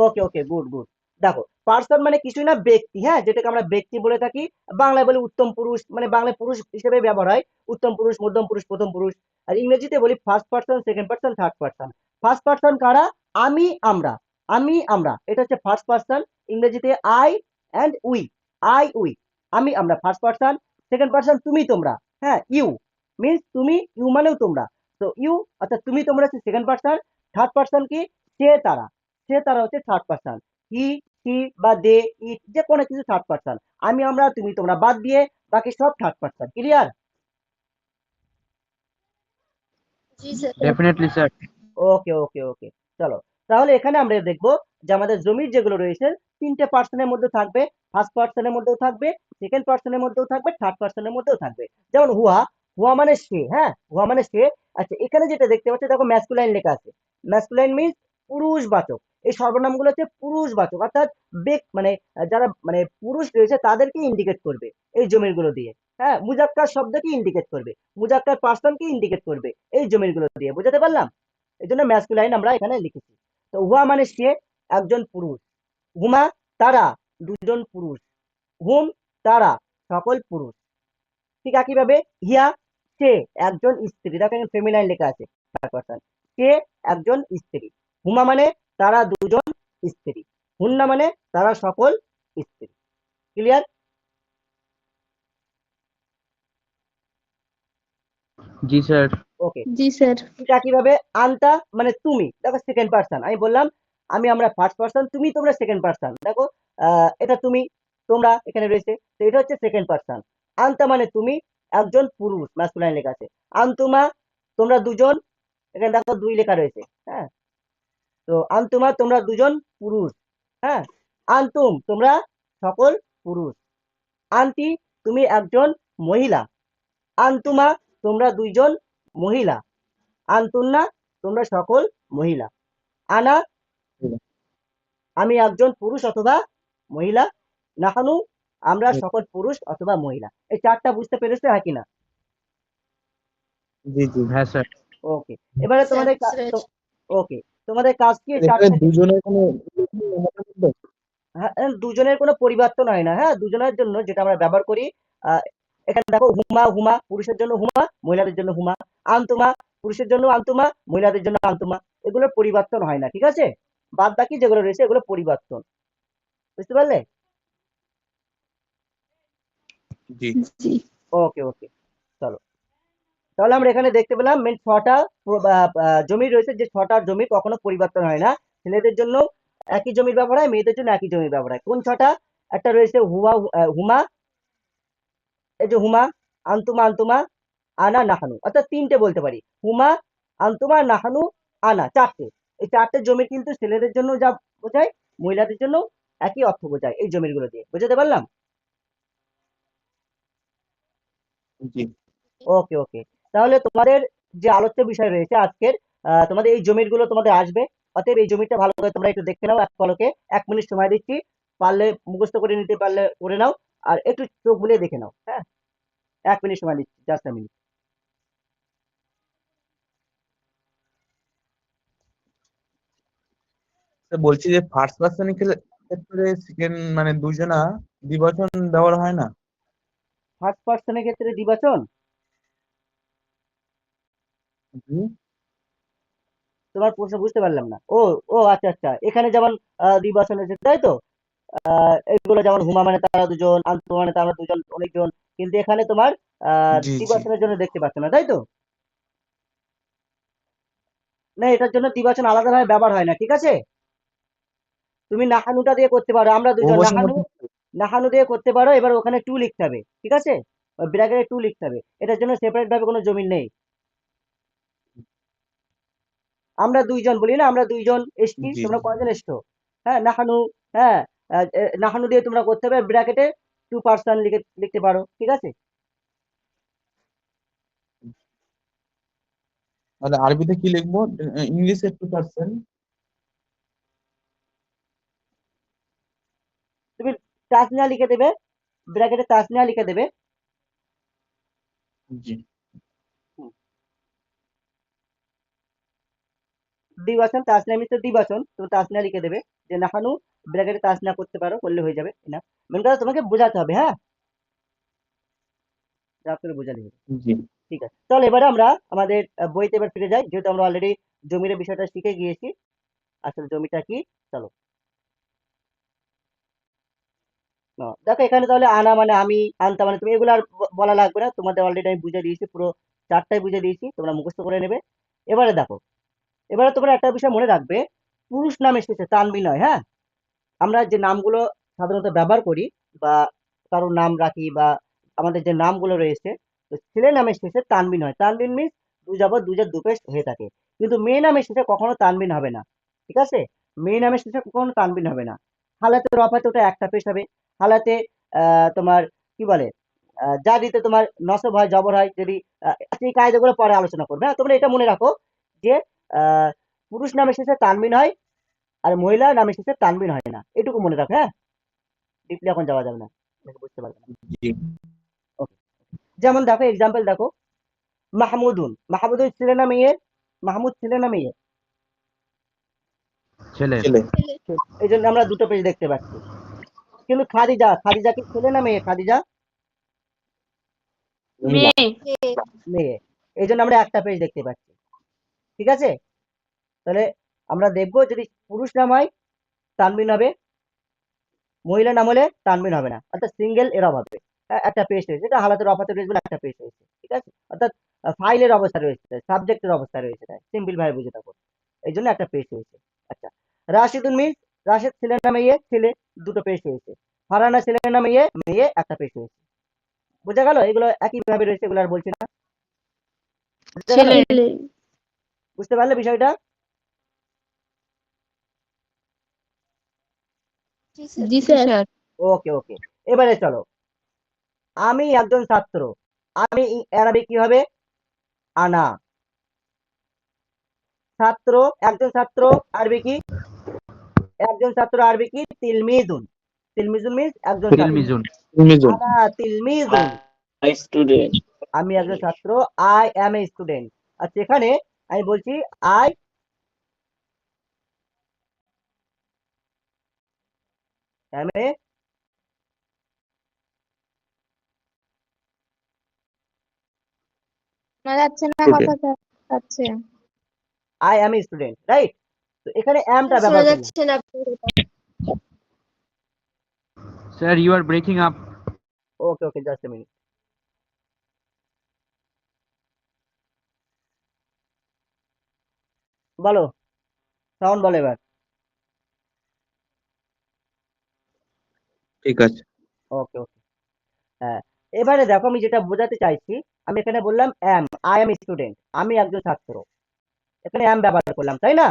ওকে ওকে, গুড গুড। দেখো পার্সন মানে কিছুই না, ব্যক্তি, হ্যাঁ, যেটাকে আমরা ব্যক্তি বলে থাকি। বাংলায় বলি উত্তম পুরুষ, মানে বাংলায় পুরুষ হিসেবে ব্যবহার হয়। উত্তম পুরুষ, মধ্যম পুরুষ, প্রথম পুরুষ। আর ইংরেজিতে বলি first person, second person, third person. First person কারা? আমি, আমরা। আমি, আমরা, এটা হচ্ছে ফার্স্ট পার্সন। ইংরেজিতে I and we. I we, আমি, আমরা, ফার্স্ট পার্সন। সেকেন্ড পার্সন তুমি, তোমরা, হ্যাঁ, ইউ মিন্স তুমি, ইউ মানেও তোমরা। তো ইউ অর্থাৎ তুমি, তোমরা হচ্ছে সেকেন্ড পার্সন। থার্ড পার্সন কি? সে, তারা। সে, তারা হচ্ছে থার্ড পার্সন। হি, সি বা দে, ইট, যে কোনো কিছু থার্ড পার্সন। আমি, আমরা, তুমি, তোমরা বাদ দিয়ে বাকি সব থার্ড পার্সন। ক্লিয়ার? জি sir. Definitely sir. Okay okay okay, চলো। তাহলে এখানে আমরা দেখবো যে আমাদের জমির যেগুলো রয়েছে 3টে পার্সনের মধ্যে থাকবে। ফার্স্ট পার্সনের মধ্যেও থাকবে, সেকেন্ড পার্সনের মধ্যেও থাকবে, থার্ড পার্সনের মধ্যেও থাকবে। যেমন হুয়া, হুয়া মানে সে, হ্যাঁ, হুয়া মানে সে। আচ্ছা, এখানে যেটা দেখতে পাচ্ছি দেখো ম্যাসকুলাইন লেখা আছে। ম্যাসকুলাইন মিন্স পুরুষবাচক। এই সর্বনামগুলো হচ্ছে পুরুষবাচক, অর্থাৎ মানে যারা মানে পুরুষ রয়েছে তাদেরকে ইন্ডিকেট করবে এই জমিরগুলো দিয়ে। হ্যাঁ, মুজাক্কার শব্দকে ইন্ডিকেট করবে, মুজাক্কার পার্সনকে ইন্ডিকেট করবে এই জমিরগুলো দিয়ে। বুঝাতে পারলাম? এই জন্য ম্যাসকুলাইন আমরা এখানে লিখেছি। তো হুয়া মানে সে, একজন পুরুষ। হুমা, তারা, দুজন পুরুষ। হুম, তারা, সকল পুরুষ। ঠিক একইভাবে হিয়া, সে, একজন স্ত্রী। দেখো এখানে ফেমিনাইন লেখা আছে, সে একজন স্ত্রী। হুমা মানে তারা দুজন স্ত্রী। হুন্না মানে তারা সকল স্ত্রী। ক্লিয়ার? জি স্যার। ওকে। জি স্যার। ঠিক একইভাবে আনতা মানে তুমি। দেখো সেকেন্ড পার্সন, আমি বললাম আমি, আমরা ফার্স্ট পার্সন, তুমি, তোমরা সেকেন্ড পার্সন। দেখো এটা তুমি, তোমরা এখানে রয়েছে, তো এটা হচ্ছে সেকেন্ড পার্সন। আনতা মানে তুমি, একজন পুরুষ, ম্যাসকুলাইন লেখা আছে। আনতুমা, তোমরা দুজন, এখানে দেখো 2 লেখা রয়েছে, হ্যাঁ। তো আনতুমা, তোমরা দুজন পুরুষ, হ্যাঁ। আনতুম, তোমরা সকল পুরুষ। আন্টি, তুমি একজন মহিলা। আনতুমা, তোমরা দুইজন মহিলা। আনতুন্না, তোমরা সকল মহিলা। আনা, আমি একজন পুরুষ অথবা মহিলা। নাহানু, আমরা সকল পুরুষ অথবা মহিলা। এই 4টা বুঝতে পেরেছো, হ্যাঁ কিনা? জি জি। হ্যাঁ স্যার। ওকে, এবারে স্যার তোমাদের বুঝতে পেরেছি। ওকে, তোমাদের কাজ কি? এখানে 4টা দুজনের কোনো উল্লেখ নেই আমাদের মধ্যে? হ্যাঁ, দুজনের কোনো পরিবর্তন হয় না, হ্যাঁ, দুজনের জন্য যেটা আমরা ব্যবহার করি। আহ, এখানে দেখো হুমা, হুমা পুরুষের জন্য হুমা, মহিলাদের জন্য হুমা। আনতুমা, পুরুষের জন্য আনতুমা, মহিলাদের জন্য আনতুমা। এগুলো পরিবর্তন হয় না, ঠিক আছে? বাদ বাকি যেগুলো রয়েছে এগুলো পরিবর্তন। বুঝতে পারলে? জি। জি। ওকে ওকে, চলো। তাহলে আমরা এখানে দেখতে পেলাম মেন 6টা জমি রয়েছে, যে 6টা জমি কখনো পরিবর্তন হয় না। ছেলেদের জন্য একই জমির ব্যবহার হয়, মেয়েদের জন্য একই জমির ব্যবহার হয়। কোন 6টা? একটা রয়েছে হুয়া, হুমা, এই যে হুমা, আন্তুমা, আন্তুমা, আনা, নাহানু, অর্থাৎ 3টে বলতে পারি। হুমা, আন্তুমা, নাহানু, আনা, 4টে। এই 4টে জমি কিন্তু ছেলেদের জন্য যা বোঝায়, মহিলাদের জন্য একই অর্থ বোঝায় এই জমিগুলো দিয়ে। বুঝতে পারলাম? জি। ওকে ওকে, তাহলে তোমাদের যে আলোচ্য বিষয় রয়েছে আজকের, তোমাদের এই জমিরগুলো তোমাদের আসবে। অতএব এই জমিটা ভালো করে তোমরা একটু দেখে নাও এক পলকে। 1 মিনিট সময় দিচ্ছি, পারলে মুখস্থ করে নিতে পারলে করে নাও, আর একটু চোখ বুলিয়ে দেখে নাও, হ্যাঁ। 1 মিনিট সময় দিচ্ছি, জাস্ট 1 মিনিট। তো বলছি যে ফার্স্ট পার্সনের ক্ষেত্রে সেকেন্ড মানে দুজনা দ্বিবচন ব্যবহার হয় না? ফার্স্ট পার্সনের ক্ষেত্রে দ্বিবচন? জি। তোমার প্রশ্ন বুঝতে পারলাম না। ও ও আচ্ছা আচ্ছা, এখানে যেমন দ্বিবচন এসেছে তাই তো। এগুলো যেমন হুমা মানে তারা দুজন, আন্তু মানে তারা দুজন, অনেকজন। কিন্তু এখানে তোমার জি জি। দ্বিবচনের জন্য দেখতে পাচ্ছ না, তাই তো? না, এটার জন্য দ্বিবচন আলাদাভাবে ব্যবহার হয় না, ঠিক আছে? তুমি নাহানুটা দিয়ে করতে পারো, আমরা দুজন, বহুবচন নাহানু, নাহানু দিয়ে করতে পারো। এবার ওখানে টু লিখতে হবে, ঠিক আছে? ব্র্যাকেটে টু লিখতে হবে। এটার জন্য সেপারেট ভাবে কোনো জমিন নেই। আমরা দুইজন বলি না, আমরা দুইজন এসছি, জি তোমরা কয়জন এসছো? হ্যাঁ, নাহানু। হ্যাঁ, নাহানু দিয়ে তোমরা করতে হবে, ব্র্যাকেটে 2 পার্সন লিখতে পারো, ঠিক আছে? তাহলে আরবিতে কি লিখবো? ইংলিশে 2%। তুমি তাসনিয়া লিখে দেবে, ব্র্যাকেটে তাসনিয়া লিখে দেবে। জি দ্বিবচন, তাসনিয়া মিশ্র দ্বিবচন, তুমি তাসনিয়া লিখে দেবে, যে নাহানু ব্র্যাকেটে তাসনিয়া করতে পারো, করলে হয়ে যাবে না। মেন কথা তোমাকে বোঝাতে হবে, হ্যাঁ, যা করে বোঝালে হবে। জি ঠিক আছে, চলো এবারে আমরা আমাদের বইতে এবার ফিরে যাই, যেহেতু আমরা অলরেডি জমির বিষয়টা শিখে গিয়েছি। আসলে জমিটা কি, চলো। দেখো এখানে তাহলে আনা মানে আমি, আনতা মানে তুমি, এগুলো আর বলা লাগবে না, তোমাদের অলরেডি আমি বুঝে দিয়েছি, পুরো চারটাই বুঝে দিয়েছি, তোমরা মুখস্থ করে নেবে। এবারে দেখো, এবারে তোমরা একটা বিষয় মনে রাখবে, পুরুষ নাম এসেছে, তানবির নয়, হ্যাঁ। আমরা যে নামগুলো সাধারণত ব্যবহার করি, বা কারোর নাম রাখি, বা আমাদের যে নামগুলো রয়েছে, তো ছেলে নামের শেষে তানবিন হয়। তানবিন মিন্স দুজের দুপেশ হয়ে থাকে, কিন্তু মেয়ে নামের শেষে কখনো তানবিন হবে না, ঠিক আছে? মেয়ে নামের শেষে কখনো তানবিন হবে না। হালাতে রফাতে ওটা একটা পেশ হবে। হালাতে তোমার কি বলে, যা দিতে তোমার নসব হয়, জবর হয়, যদি আচ্ছা, এই কায়দাগুলো পরে আলোচনা করবে, হ্যাঁ। তোমরা এটা মনে রাখো যে আহ, পুরুষ নামের শেষে তানবিন হয়, আর মহিলা নামের শেষে তানবিন হয় না, এটুকু মনে রাখো, হ্যাঁ। ডিপলি এখন যাওয়া যাবে না, অনেকে বুঝতে পারবে না। জি ওকে, যেমন দেখো এক্সাম্পল দেখো, মাহমুদুন, মাহমুদুন ছেলে না মেয়ে? মাহমুদ ছেলে না মেয়ে? ছেলে। ছেলে। এই জন্য আমরা দুটো পেজ দেখতে পাচ্ছি। কিন্তু খাদিজা, খাদিজা কি ছেলে না মেয়ে? খাদিজা মহিলা। মেয়ে। মেয়ে, এই জন্য আমরা একটা পেজ দেখতে পাচ্ছি, ঠিক আছে? তাহলে আমরা দেখবো, যদি পুরুষ নাম হয় তানবিন হবে, মহিলা নাম হলে তানবিন হবে না, অর্থাৎ সিঙ্গেল এর অভাবে একটা পেজ রয়েছে, এটা হালাতের অফাতের পেজ বলে একটা পেজ রয়েছে, ঠিক আছে? অর্থাৎ ফাইলের অবস্থা রয়েছে, সাবজেক্টের অবস্থা রয়েছে, সিম্পল ভাবে বুঝে থাকো, এই জন্য একটা পেজ রয়েছে। আচ্ছা, রাশিদুন মিন্স রাশিদ ছেলে না মেয়ে? ছেলে, দুটো পেজ রয়েছে। ফারহানা ছেলে না মেয়ে? মেয়ে, একটা পেজ রয়েছে। বোঝা গেল? এগুলো একই ভাবে রয়েছে, এগুলো আর বলছি না, বুঝতে গেল? ছেলে। বুঝতে পারলে বিষয়টা? জি স্যার। জি স্যার। ওকে ওকে, এবারে চলো, আমি একজন ছাত্র, আমি আরবি কি হবে? আনা। ছাত্র, একজন ছাত্র, আরবি কি? একজন ছাত্র আরবি কি? তিলমিজুন। তিলমিজুন মিন্স একজন ছাত্র। তিলমিজুন। মিজুন। আনা তিলমিজুন, স্টুডেন্ট। আমি একজন ছাত্র, আই অ্যাম এ স্টুডেন্ট। আচ্ছা, এখানে আমি বলছি আই অ্যাম এ, শোনা যাচ্ছে না কথা যাচ্ছে। I am a student, right? তো এখানে অ্যামটা শোনা ব্যবহার করলাম। যাচ্ছে না আপনার কথা। Sir, you are breaking up. Okay okay, just a minute, বলো, সাউন্ড বলো এবার। ঠিক আছে। ওকে ওকে, হ্যাঁ। এবারে দেখো, আমি যেটা বোঝাতে চাইছি, আমি এখানে বললাম অ্যাম, আই অ্যাম স্টুডেন্ট, আমি একজন ছাত্র, এখানে অ্যাম ব্যবহার করলাম, তাই না?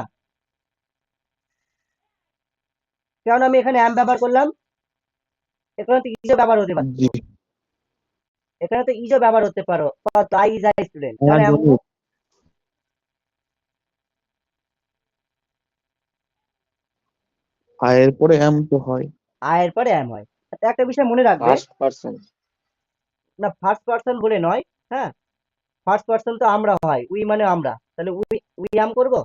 কেন আমি এখানে অ্যাম ব্যবহার করলাম? এখানে তো ইজও ব্যবহার হতে পারতো, জি এখানে তো ইজও ব্যবহার হতে পারো, আই ইজ আই স্টুডেন্ট, কেন অ্যাম হলো? আয়ের পরে এম তো হয়। আয়ের পরে অ্যাম হয়। আচ্ছা, একটা বিষয় মনে রাখবে, ফার্স্ট পারসন। না ফার্স্ট পার্সন বলে নয়, হ্যাঁ। ফার্স্ট পার্সন তো আমরা হয়, উই মানে আমরা, তাহলে উই উই অ্যাম করবো?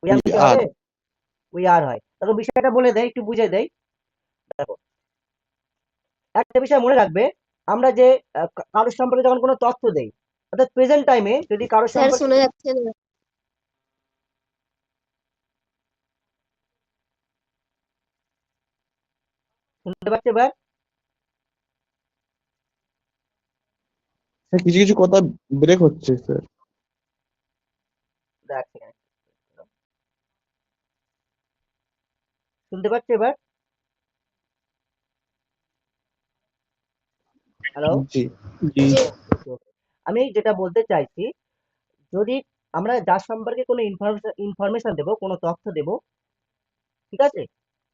উই অ্যাম কি আর হবে? উই আর হয়। তবে বিষয়টা বলে দেয়, একটু বুঝে দেয়। দেখো, একটা বিষয় মনে রাখবে, আমরা যে কারোর সম্পর্কে যখন কোনো তথ্য দেই, অর্থাৎ প্রেজেন্ট টাইমে যদি কারোর স্যার সম্পর্কে, শোনা যাচ্ছে না। শুনতে পাচ্ছি এবার? স্যার কিছু কিছু কথা ব্রেক হচ্ছে স্যার। দেখ, শুনতে পাচ্ছি এবার? হ্যালো, জি জি আমি যেটা বলতে চাইছি, যদি আমরা যার সম্পর্কে কোনো ইনফরমেশন দেবো, কোনো তথ্য দেবো, ঠিক আছে?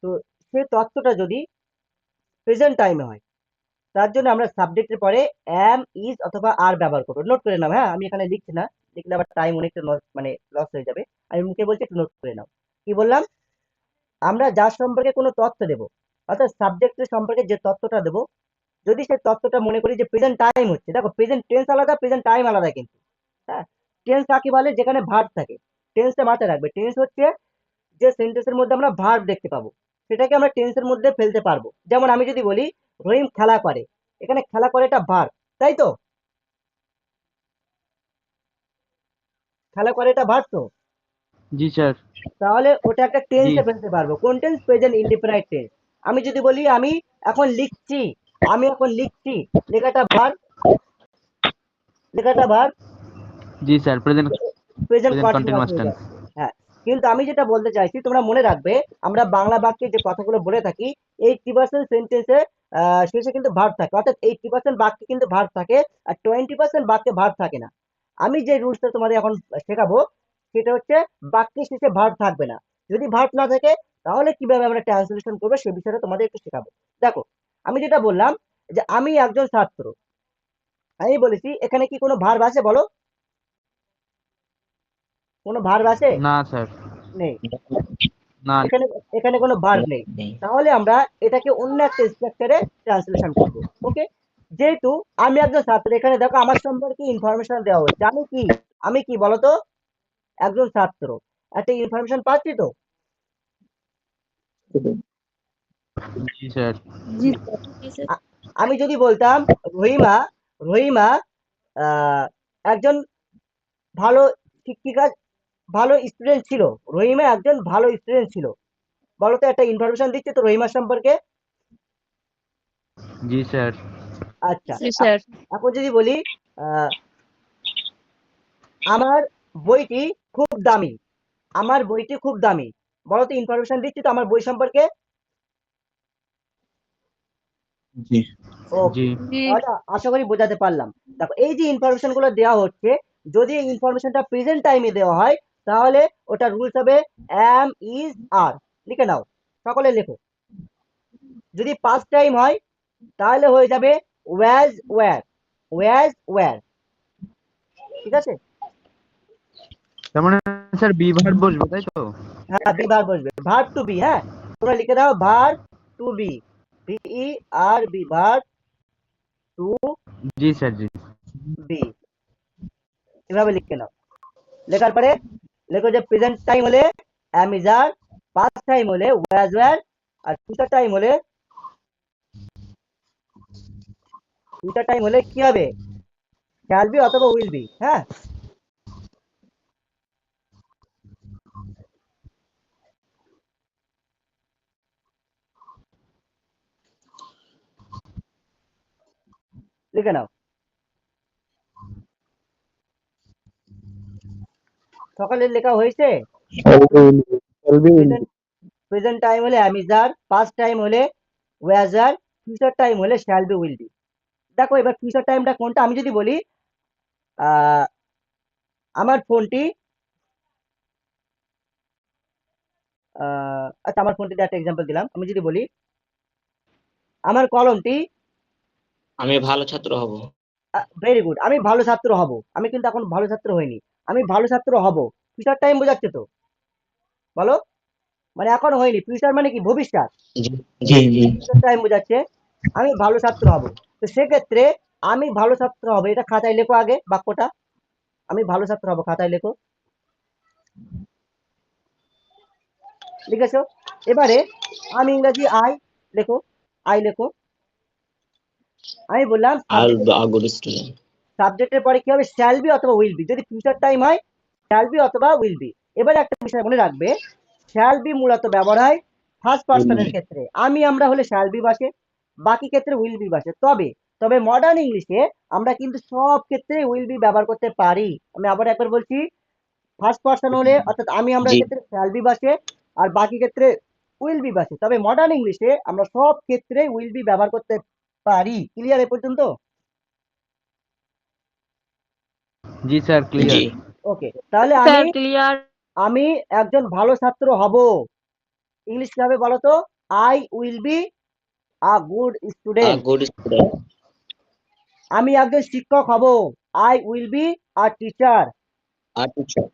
তো সেই তথ্যটা যদি প্রেজেন্ট টাইমে হয়, তার জন্য আমরা সাবজেক্টের পরে am, is অথবা are ব্যবহার করবো। নোট করে নাও, হ্যাঁ? আমি এখানে লিখছি না, লিখলে আবার টাইম অনেকটা মানে লস হয়ে যাবে। আমি মুখে বলছি, একটু নোট করে নাও। কি বললাম? আমরা যার সম্পর্কে কোনো তথ্য দেবো, অর্থাৎ সাবজেক্টের সম্পর্কে যে তথ্যটা দেবো, যদি সেই তথ্যটা মনে করি যে প্রেজেন্ট টাইম হচ্ছে, দেখো প্রেজেন্ট টেন্স আলাদা, প্রেজেন্ট টাইম আলাদা কিন্তু, হ্যাঁ? টেন্স কাকে বলে? যেখানে ভার্ব থাকে। টেন্সটা মাথায় রাখবে। টেন্স হচ্ছে যে সেন্টেন্সের মধ্যে আমরা ভার্ব দেখতে পাবো, সেটাকে আমরা টেন্সের মধ্যে ফেলতে পারবো। যেমন আমি যদি বলি রহিম খেলা করে, এখানে খেলা করে এটা ভার্ব, তাই তো? খেলা করে এটা ভার্ব তো? জি স্যার। তাহলে ওটা একটা জি টেন্সে ফেলতে পারবো। কোন টেন্স? Present indefinite tense. আমি যদি বলি আমি এখন লিখছি, আমি এখন লিখছি, লেখাটা ভার্ব, লেখাটা ভার্ব, জি sir, present present present continuous continuous হয়ে টেন্স। যাবে। হ্যাঁ, কিন্তু আমি যেটা বলতে চাইছি, তোমরা মনে রাখবে, আমরা বাংলা বাক্যে যে কথাগুলো বলে থাকি, 80% সেন্টেন্সে শেষে কিন্তু ভার্ব থাকে, অর্থাৎ 80% বাক্যে কিন্তু ভার্ব থাকে, আর 20% বাক্যে ভার্ব থাকে না। আমি যে রুলসটা তোমাদের এখন শেখাবো, সেটা হচ্ছে বাক্যের শেষে ভার্ব থাকবে না। যদি ভার্ব না থাকে, তাহলে কিভাবে আমরা ট্রান্সলেশন করবো সে বিষয়টা তোমাদের একটু শেখাবো। দেখো, আমি যেটা বললাম যে আমি একজন ছাত্র, আমি বলেছি এখানে কি কোনো ভার্ব আছে বলো? কোনো ভার্ব আছে? না স্যার, নেই। না। এখানে এখানে কোনো ভার্ব নেই। তাহলে আমরা এটাকে অন্য একটা স্ট্রাকচারে ট্রান্সলেশন করব। ওকে? যেহেতু আমি একজন ছাত্র, এখানে দেখো আমার সম্পর্কে ইনফরমেশন দেওয়া হচ্ছে। আমি কি বলতো? একজন ছাত্র। একটা ইনফরমেশন পাচ্ছি তো? জি স্যার। জি আ- আমি যদি বলতাম রহিমা, রহিমা একজন ভালো শিক্ষিকা, ভালো স্টুডেন্ট ছিল, রহিমা একজন ভালো স্টুডেন্ট ছিল, বলতো একটা ইনফরমেশন দিচ্ছে তো রহিমার সম্পর্কে। জি স্যার। আচ্ছা, জি স্যার। এখন যদি বলি আহ, আমার বইটি খুব দামি, আমার বইটি খুব দামি, বলো তো ইনফরমেশন দিচ্ছি তো আমার বই সম্পর্কে। জি ওকে, জি জি তাহলে আশা করি বোঝাতে পারলাম। দেখো এই যে ইনফরমেশন গুলো দেওয়া হচ্ছে, যদি এই ইনফরমেশনটা প্রেজেন্ট টাইমে দেওয়া হয়, তাহলে ওটা রুলস হবে am, is, are। লিখে নাও, সকলে লেখো। যদি পাস্ট টাইম হয়, তাহলে হয়ে যাবে ওয়াজ, ওয়্যার, ওয়াজ, ওয়্যার। ঠিক আছে? তার মানে স্যার বি ভার্ব বসবে, তাই তো? হ্যাঁ, বি ভার্ব বসবে, ভার্ব টু বি। হ্যাঁ, তোমরা লিখে দাও ভার্ব টু বি, ভিই আর বি, ভার্ব টু জি স্যার। জি বি। এভাবে লিখে নাও। লেখার পরে লেখো যে প্রেজেন্ট টাইম হলে am, is, are, past time হলে was, were, আর ফিউচার টাইম হলে কি হবে? shall be অথবা will be। হ্যাঁ, লিখে নাও। সকালের লেখা হয়েছে? প্রেজেন্ট প্রেজেন্ট টাইম হলে am, is, are, past time হলে was, were, ফিউচার টাইম হলে shall be, will be। দেখো এবার ফিউচার টাইমটা কোনটা? আমি যদি বলি আহ, আমার ফোনটি আচ্ছা, আমার ফোনটিতে একটা এক্সাম্পল দিলাম। আমি যদি বলি আমার কলমটি, আমি ভালো ছাত্র হব। ভেরি গুড, আমি ভালো ছাত্র হব। আমি কিন্তু এখন ভালো ছাত্র হইনি, আমি ভালো ছাত্র হব। ফিউচার টাইম বোঝাচ্ছে তো, বলো? মানে এখন হয়নি, ফিউচার মানে কি? ভবিষ্যৎ। জি জি জি ফিউচার টাইম বোঝাচ্ছে আমি ভালো ছাত্র হব। তো সেক্ষেত্রে আমি ভালো ছাত্র হব, এটা খাতায় লেখো আগে বাক্যটা। আমি ভালো ছাত্র হব, খাতায় লেখো। লিখেছো? এবারে আমি ইংরাজি আই, লেখো, আই লেখো। আমি বললাম আল আ গুড স্টুডেন্ট। সাবজেক্টের পরে কি হবে? শ্যাল বি অথবা উইল বি। যদি ফিউচার টাইম হয়, শ্যাল বি অথবা উইল বি। এবারে একটা বিষয় মনে রাখবে, শ্যাল বি মূলত ব্যবহার হয় ফার্স্ট পার্সনের ক্ষেত্রে। আমরা হলে শ্যাল বি বসে, বাকি ক্ষেত্রে উইল বি বসে। তবে তবে মডার্ন ইংলিশে আমরা কিন্তু সব ক্ষেত্রে উইল বি ব্যবহার করতে পারি। আমি আবার একবার বলছি, ফার্স্ট পার্সন হলে অর্থাৎ আমরা জি ক্ষেত্রে শ্যাল বি বসে, আর বাকি ক্ষেত্রে উইল বি বসে। তবে মডার্ন ইংলিশে আমরা সব ক্ষেত্রে উইল বি ব্যবহার করতে পারি। ক্লিয়ার এ পর্যন্ত? জি স্যার ক্লিয়ার। জি ওকে, তাহলে স্যার ক্লিয়ার। আমি একজন ভালো ছাত্র হব। ইংলিশ কিভাবে বলো তো? I will be a good a student. Good student. আমি একজন শিক্ষক হব। I will be a teacher. A teacher.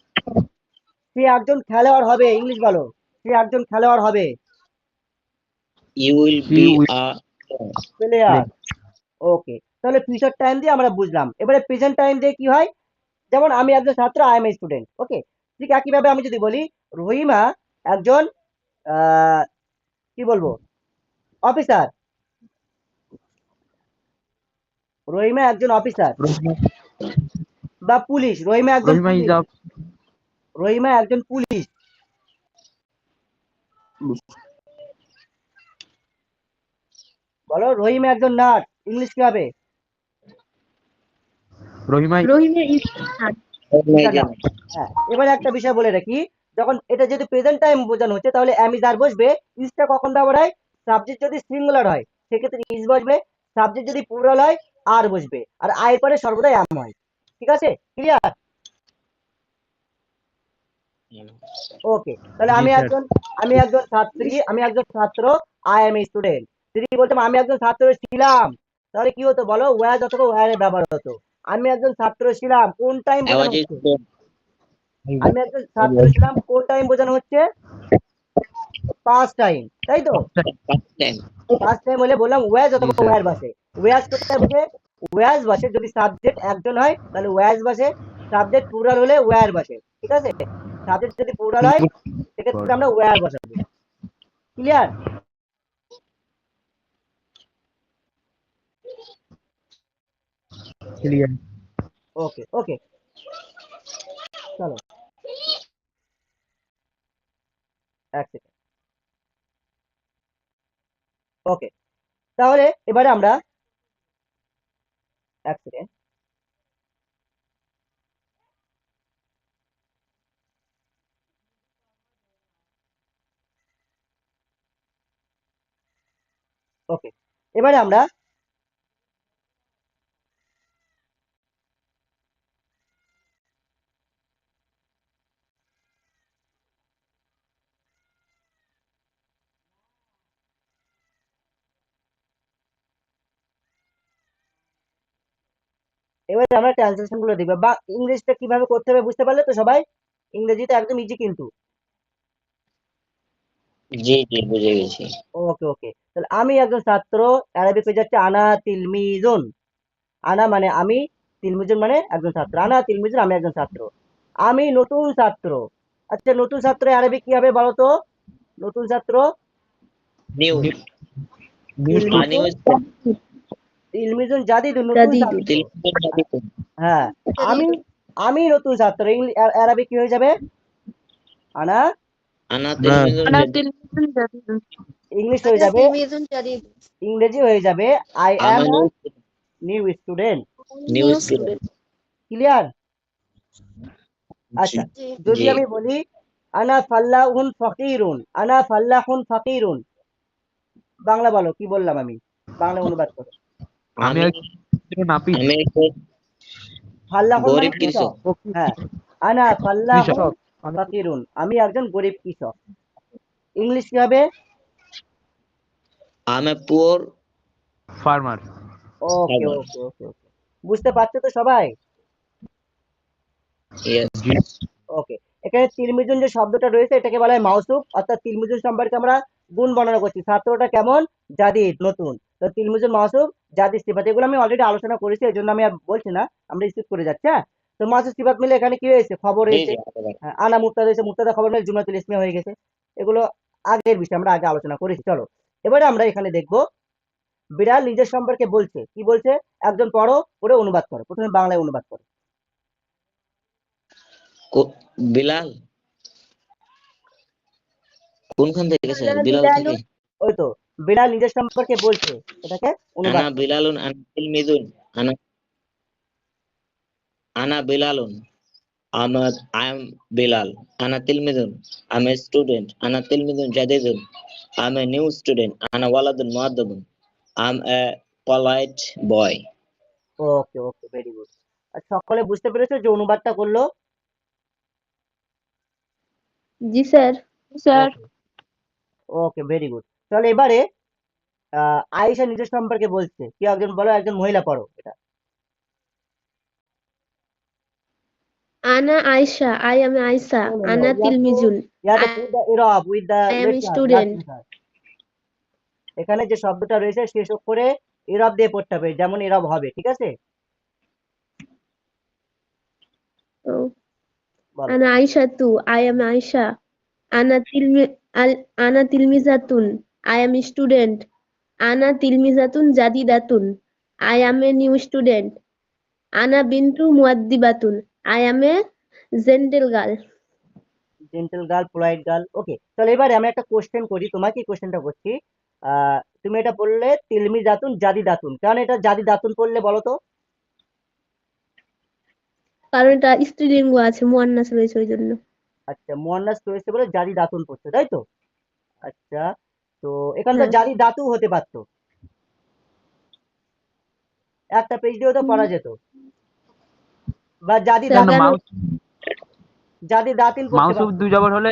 সে একজন খেলোয়াড় হবে। ইংলিশ বলো, সে একজন খেলোয়াড় হবে। You will She be will a player. Okay, তাহলে ফিউচার টাইম দিয়ে আমরা বুঝলাম। এবারে প্রেজেন্ট টাইম দিয়ে কি হয়? যেমন আমি একজন ছাত্র, আই এম এ স্টুডেন্ট। ওকে, ঠিক একইভাবে আমি যদি বলি রহিমা একজন কি বলবো, অফিসার। রহিমা একজন অফিসার বা পুলিশ। রহিমা একজন রহিমা ইজ পুলিশ। আ রহিমা একজন পুলিশ। বলো, রহিমা একজন নার্স। ইংলিশ কি হবে? রহিমা রহিমা ইজ এটা না। হ্যাঁ, এবারে একটা বিষয় বলে রাখি, যখন এটা যদি প্রেজেন্ট টাইম বোঝানো হচ্ছে তাহলে অ্যাম ইজ আর বসবে। ইজটা কখন ব্যবহার হয়? সাবজেক্ট যদি সিঙ্গুলার হয় সেক্ষেত্রে ইজ বসবে। সাবজেক্ট যদি প্লুরাল হয় আর বসবে। আর আই পরে সর্বদাই অ্যাম হয়। ঠিক আছে, ক্লিয়ার? ওকে, তাহলে জি স্যার। আমি একজন ছাত্রী, আমি একজন ছাত্র। I am a student. যদি বলতাম আমি একজন ছাত্র ছিলাম, তাহলে কি হতো বলো? ওয়াজ অথবা ওয়ার ব্যবহার হতো। আমি একজন ছাত্র ছিলাম, কোন টাইম আই ওয়াজ বোঝানো এ হচ্ছে? স্টুডেন্ট। আমি একজন ছাত্র ছিলাম, কোন টাইম বোঝানো হচ্ছে? পাস্ট টাইম, তাই তো? First time. পাস্ট টাইম হলে বললাম ওয়াজ জি অথবা স্যার। ওয়ার বসে। ওয়াজ কোথায় বসে? ওয়াজ বসে যদি সাবজেক্ট একজন হয় তাহলে ওয়াজ বসে। সাবজেক্ট প্লুরাল হলে ওয়ার বসে। ঠিক আছে, সাবজেক্ট যদি প্লুরাল হয় সেক্ষেত্রে আমরা ওয়ার বসাবো। ক্লিয়ার? ক্লিয়ার। ওকে ওকে, চলো এক সেকেন্ড। ওকে, তাহলে এবারে আমরা এক সেকেন্ড। ওকে, এবারে আমরা ট্রান্সলেশন গুলো দেখবো, বা ইংলিশটা কিভাবে করতে হবে বুঝতে পারলে তো সবাই? ইংরেজিটা একদম ইজি কিন্তু। জি জি বুঝে গেছি। ওকে ওকে, তাহলে আমি একজন ছাত্র। অ্যারাবিক হয়ে যাচ্ছে আনা তিলমিজুন। আনা মানে আমি, তিলমিজুন মানে একজন ছাত্র। আনা তিলমিজুন, আমি একজন ছাত্র। আমি নতুন ছাত্র। আচ্ছা, নতুন ছাত্র আরবি কি হবে বলো তো? নতুন ছাত্র নিউ নিউ নিউ তিলমিজুন। তিলমিজুন জাদিদুন, নতুন জাদিদুন। ছাত্র। হ্যাঁ, আমি আমি নতুন ছাত্র। আরবি কি হয়ে যাবে? আনা। আনা তিলমিজুন আনা জাদিদ। তিলমিজুন জাদিদুন। ইংলিশ হয়ে যাবে, ইংরেজি হয়ে যাবে I am am new new student. New student. Clear? জি আচ্ছা, যদি জি। আমি বলি আনা ফাল্লাহুন ফাকিরুন। আনা ফাল্লাহুন ফাকিরুন, বাংলা বলো কি বললাম আমি? বাংলা অনুবাদ করো। আমি আমি একজন নাপিত। আমি ফাল্লাহুন মানে গরিব কৃষক। কৃষক। হ্যাঁ, আনা ফাল্লাহুন কৃষক। ফাকিরুন, আমি একজন গরিব কৃষক। ইংলিশ কি হবে? Am a poor farmer. Okay farmer. Okay okay okay, বুঝতে পারছো তো সবাই? ইয়েস। জি। ওকে, এখানে তিলমিজুন যে শব্দটা রয়েছে এটাকে বলা হয় মাউসুফ। অর্থাৎ তিলমিজুন সম্পর্কে আমরা গুণ বর্ণনা করছি। ছাত্রটা কেমন? জাদিদ, নতুন। তো তিলমিজুন মাউসুফ, জাদিদ সিফাত। এগুলো আমি অলরেডি আলোচনা করেছি, এই জন্য আমি আর বলছি না, আমরা স্কিপ করে যাচ্ছি। হ্যাঁ, তো মাউসুফ সিফাত মিলে এখানে কি হয়েছে? খবর জি হয়েছে। জি একেবারে। হ্যাঁ, আনা মুক্তাদা হয়েছে, মুক্তাদা খবর মিলে জুমলাতুল ইসমিয়া হয়ে গেছে। এগুলো আগের বিষয়, আমরা আগে আলোচনা করেছি। চলো এবারে আমরা এখানে দেখবো বিড়াল নিজের সম্পর্কে বলছে। কি বলছে? একজন পড়ো, পড়ে অনুবাদ করো। প্রথমে বাংলায় অনুবাদ করো। বিলাল কোনখান থেকে স্যার? বিলাল থেকে? ওই তো, বিড়াল নিজের সম্পর্কে বলছে, এটাকে অনুবাদ আনা করো। বিলালুন আনা তিলমিজুন। আনা আনা বিলালুন। I am Bilal. Ana tilmidun. I'm a student. Ana tilmidun jadidun. I'm a new student. Ana waladun muaddabun. I'm a polite boy. Okay okay, very good. আর সকলে বুঝতে পেরেছো যে অনুবাদটা করলো? জি sir. Sir okay, very good. তাহলে এবারে আয়েশা নিজের সম্পর্কে বলছে, কেউ একজন বলো, একজন মহিলা পড়ো এটা। আনা Ayesha, I am Ayesha, No, no, no. আনা তিলমিজুন, You have to put the Arab with the I am a letter, student. last letter. এখানে যে শব্দটা রয়েছে শেষ অক্ষরে এরব দিয়ে পড়তে হবে, যেমন এরব হবে, ঠিক আছে? Oh, বলো। আনা আয়েশা তু, আই এম আয়েশা, আনা তিলমিজাতুন, আই এম স্টুডেন্ট, আনা তিলমিজাতুন জাদিদাতুন, I am a new student, আনা বিনতু মুয়াদ্দিবাতুন, I am a gentle girl. Gentle girl, polite girl. Okay, তাহলে এবারে আমি একটা কোশ্চেন করি, তোমাকে কোশ্চেনটা করছি। তুমি এটা বললে তিলমি দাতুন জাদি দাতুন, কারণ এটা জাদি দাতুন পড়লে বলো তো? কারণ এটা স্ত্রীলিঙ্গ আছে, মুয়ান্নাস রয়েছে ওই জন্য। আচ্ছা, মুয়ান্নাস রয়েছে বলে জাদি দাতুন পড়ছে, তাই তো? আচ্ছা, তো এখানে তো হ্যাঁ। জাদি দাতু হতে পারতো, একটা পেজ দিয়েও তো পড়া যেত, বা জাদি স্যার, দাতুন, কেন? জাদি দাতিন পড়তে মাউসুফ পারতো। দুই জবর হলে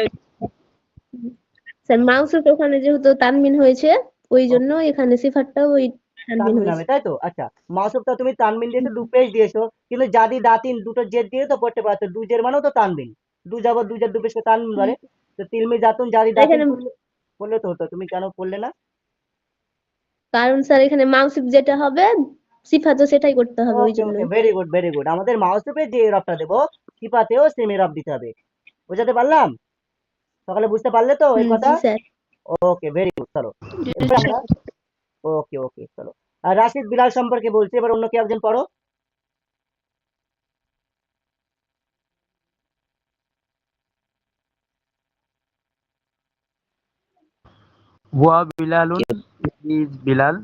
স্যার মাউসুফ ওখানে যেহেতু তানবিন হয়েছে ওই জন্য এখানে সিফাতটাও ওই তানবিন তানবিন হয়েছে। হবে, তাই তো? আচ্ছা, মাউসুফটা তুমি তানবিন দিয়েছো, দু পেজ দিয়েছো, কিন্তু জাদি দাতিন দুটো জেদ দিয়ে তো পড়তে পারতো, দু জের মানেও তো তানবিন, দু যাবত দু জের দু পেশকে তানবিন বলে। তো তিলমি জাতুন জাদি দাতিন এখানে পড়লে তো হতো, তুমি কেন পড়লে না? কারণ স্যার এখানে মাউসুফ যেটা হবে সিফাতও সেটাই করতে হবে ওই ওকে জন্য। ওকে, ভেরি গুড ভেরি গুড। আমাদের মাউসুফে যে এরবটা দেবো, সিফাতেও সেম এরব দিতে হবে। বুঝাতে পারলাম? সকালে বুঝতে পারলে তো এই কথা? জি স্যার। Okay, very good. চলো এবার আমরা, ওকে ওকে, চলো। আর রাশিদ বিলাল সম্পর্কে বলছি, এবার অন্য কেউ একজন পড়ো। হুয়া বিলালুন, হি ইজ বিলাল।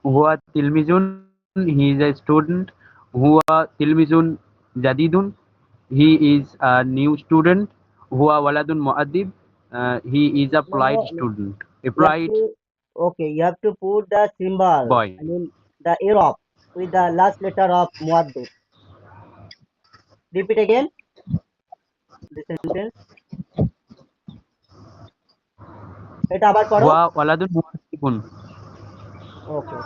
হুয়া তিলমিজুন, হি ইজ এ স্টুডেন্ট। হুয়া তিলমিজুন জাদিদুন, he is a new student. হুয়া ওয়ালাদুন মুআদ্দিব, he is a No, polite no, student, a you have polite to, okay, you have to put the symbol, boy. I mean the arab with the last letter of muaddib. Repeat again the sentence. এটা আবার পড়ো। হুয়া ওয়ালাদুন মুআদ্দিবুন, ওকে,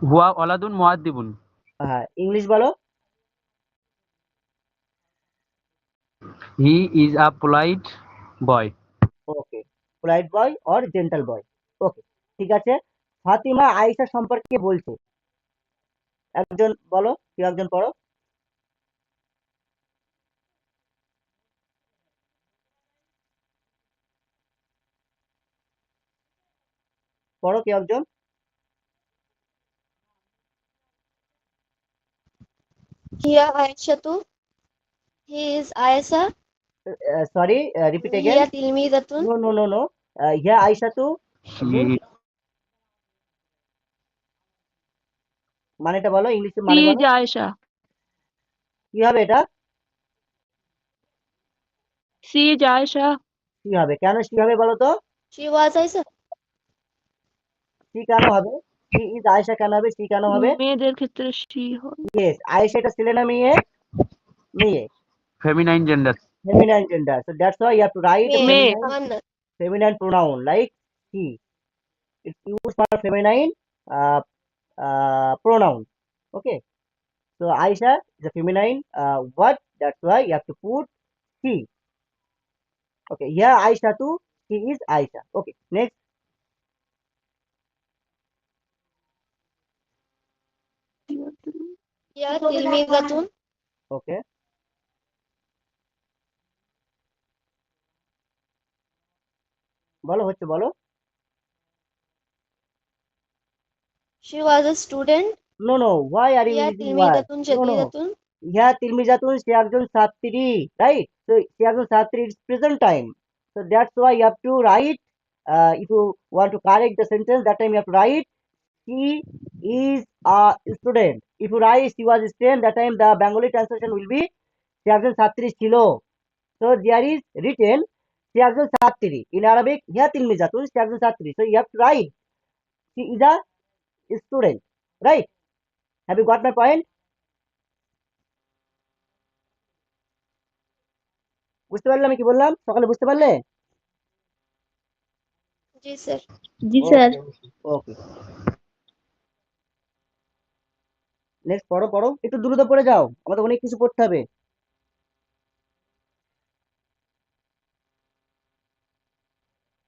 হুয়া ওয়ালাদুন মুআদ্দিবুন, হ্যাঁ, English বলো। He is a polite boy. Okay, polite boy or gentle boy. Okay, ঠিক আছে। ফাতিমা আয়েশা সম্পর্কে বলছে, একজন বলো, কেউ একজন পড়ো। পড়ো কেউ একজন। হিয়া আয়েশাতু, he is Ayesha, sorry, repeat হিয়া এগেন। তিলমিজাতুন, নো নো নো নো, হিয়া আয়েশা তু, He মানেটা বলো, ইংলিশে মানে বলো, আয়েশা, কি হবে এটা? She is Ayesha. কি হবে, কেন সি হবে বলো তো? শি ওয়াজ আয়েশা, সি কেন হবে? সি ইজ আয়েশা কেন হবে, সি কেন হবে? মেয়েদের ক্ষেত্রে সি হয়। ইয়েস, আয়েশা এটা ছেলে না মেয়ে? মেয়ে, feminine gender. feminine gender, so that's why you have to write a মেয়ে, feminine মুয়ান্নাস। feminine pronoun like he. It's used for feminine uh, pronoun. Okay, so Aisha is a feminine word, that's why you have to put she. Okay, here Aisha too, she is Aisha. Okay, next. Hiya তিলমিজাতুন, Okay, বলো, হচ্ছে বলো। She was a student, No no, why are you here using word? তিলমিজাতুন No no, জাদিদাতুন, ইহা তিলমিজাতুন, সে একজন ছাত্রী, right? So সে একজন ছাত্রী, it's present time, so that's why you have to write, if you want to correct the sentence, that time you have to write he is a student. If you write she was a student, that time the Bengali translation will be সে একজন ছাত্রী ছিল। So there is written সে একজন ছাত্রী, in Arabic হিয়া তিলমিজাতুন, সে একজন ছাত্রী, so you have to write she is a student, right? Have you got my point? বুঝতে পারলে আমি কি বললাম? সকালে বুঝতে পারলে? জি স্যার। জি স্যার। ওকে, নেক্সট পড়ো পড়ো, একটু দ্রুত পড়ে যাও, আমাদের অনেক কিছু পড়তে হবে।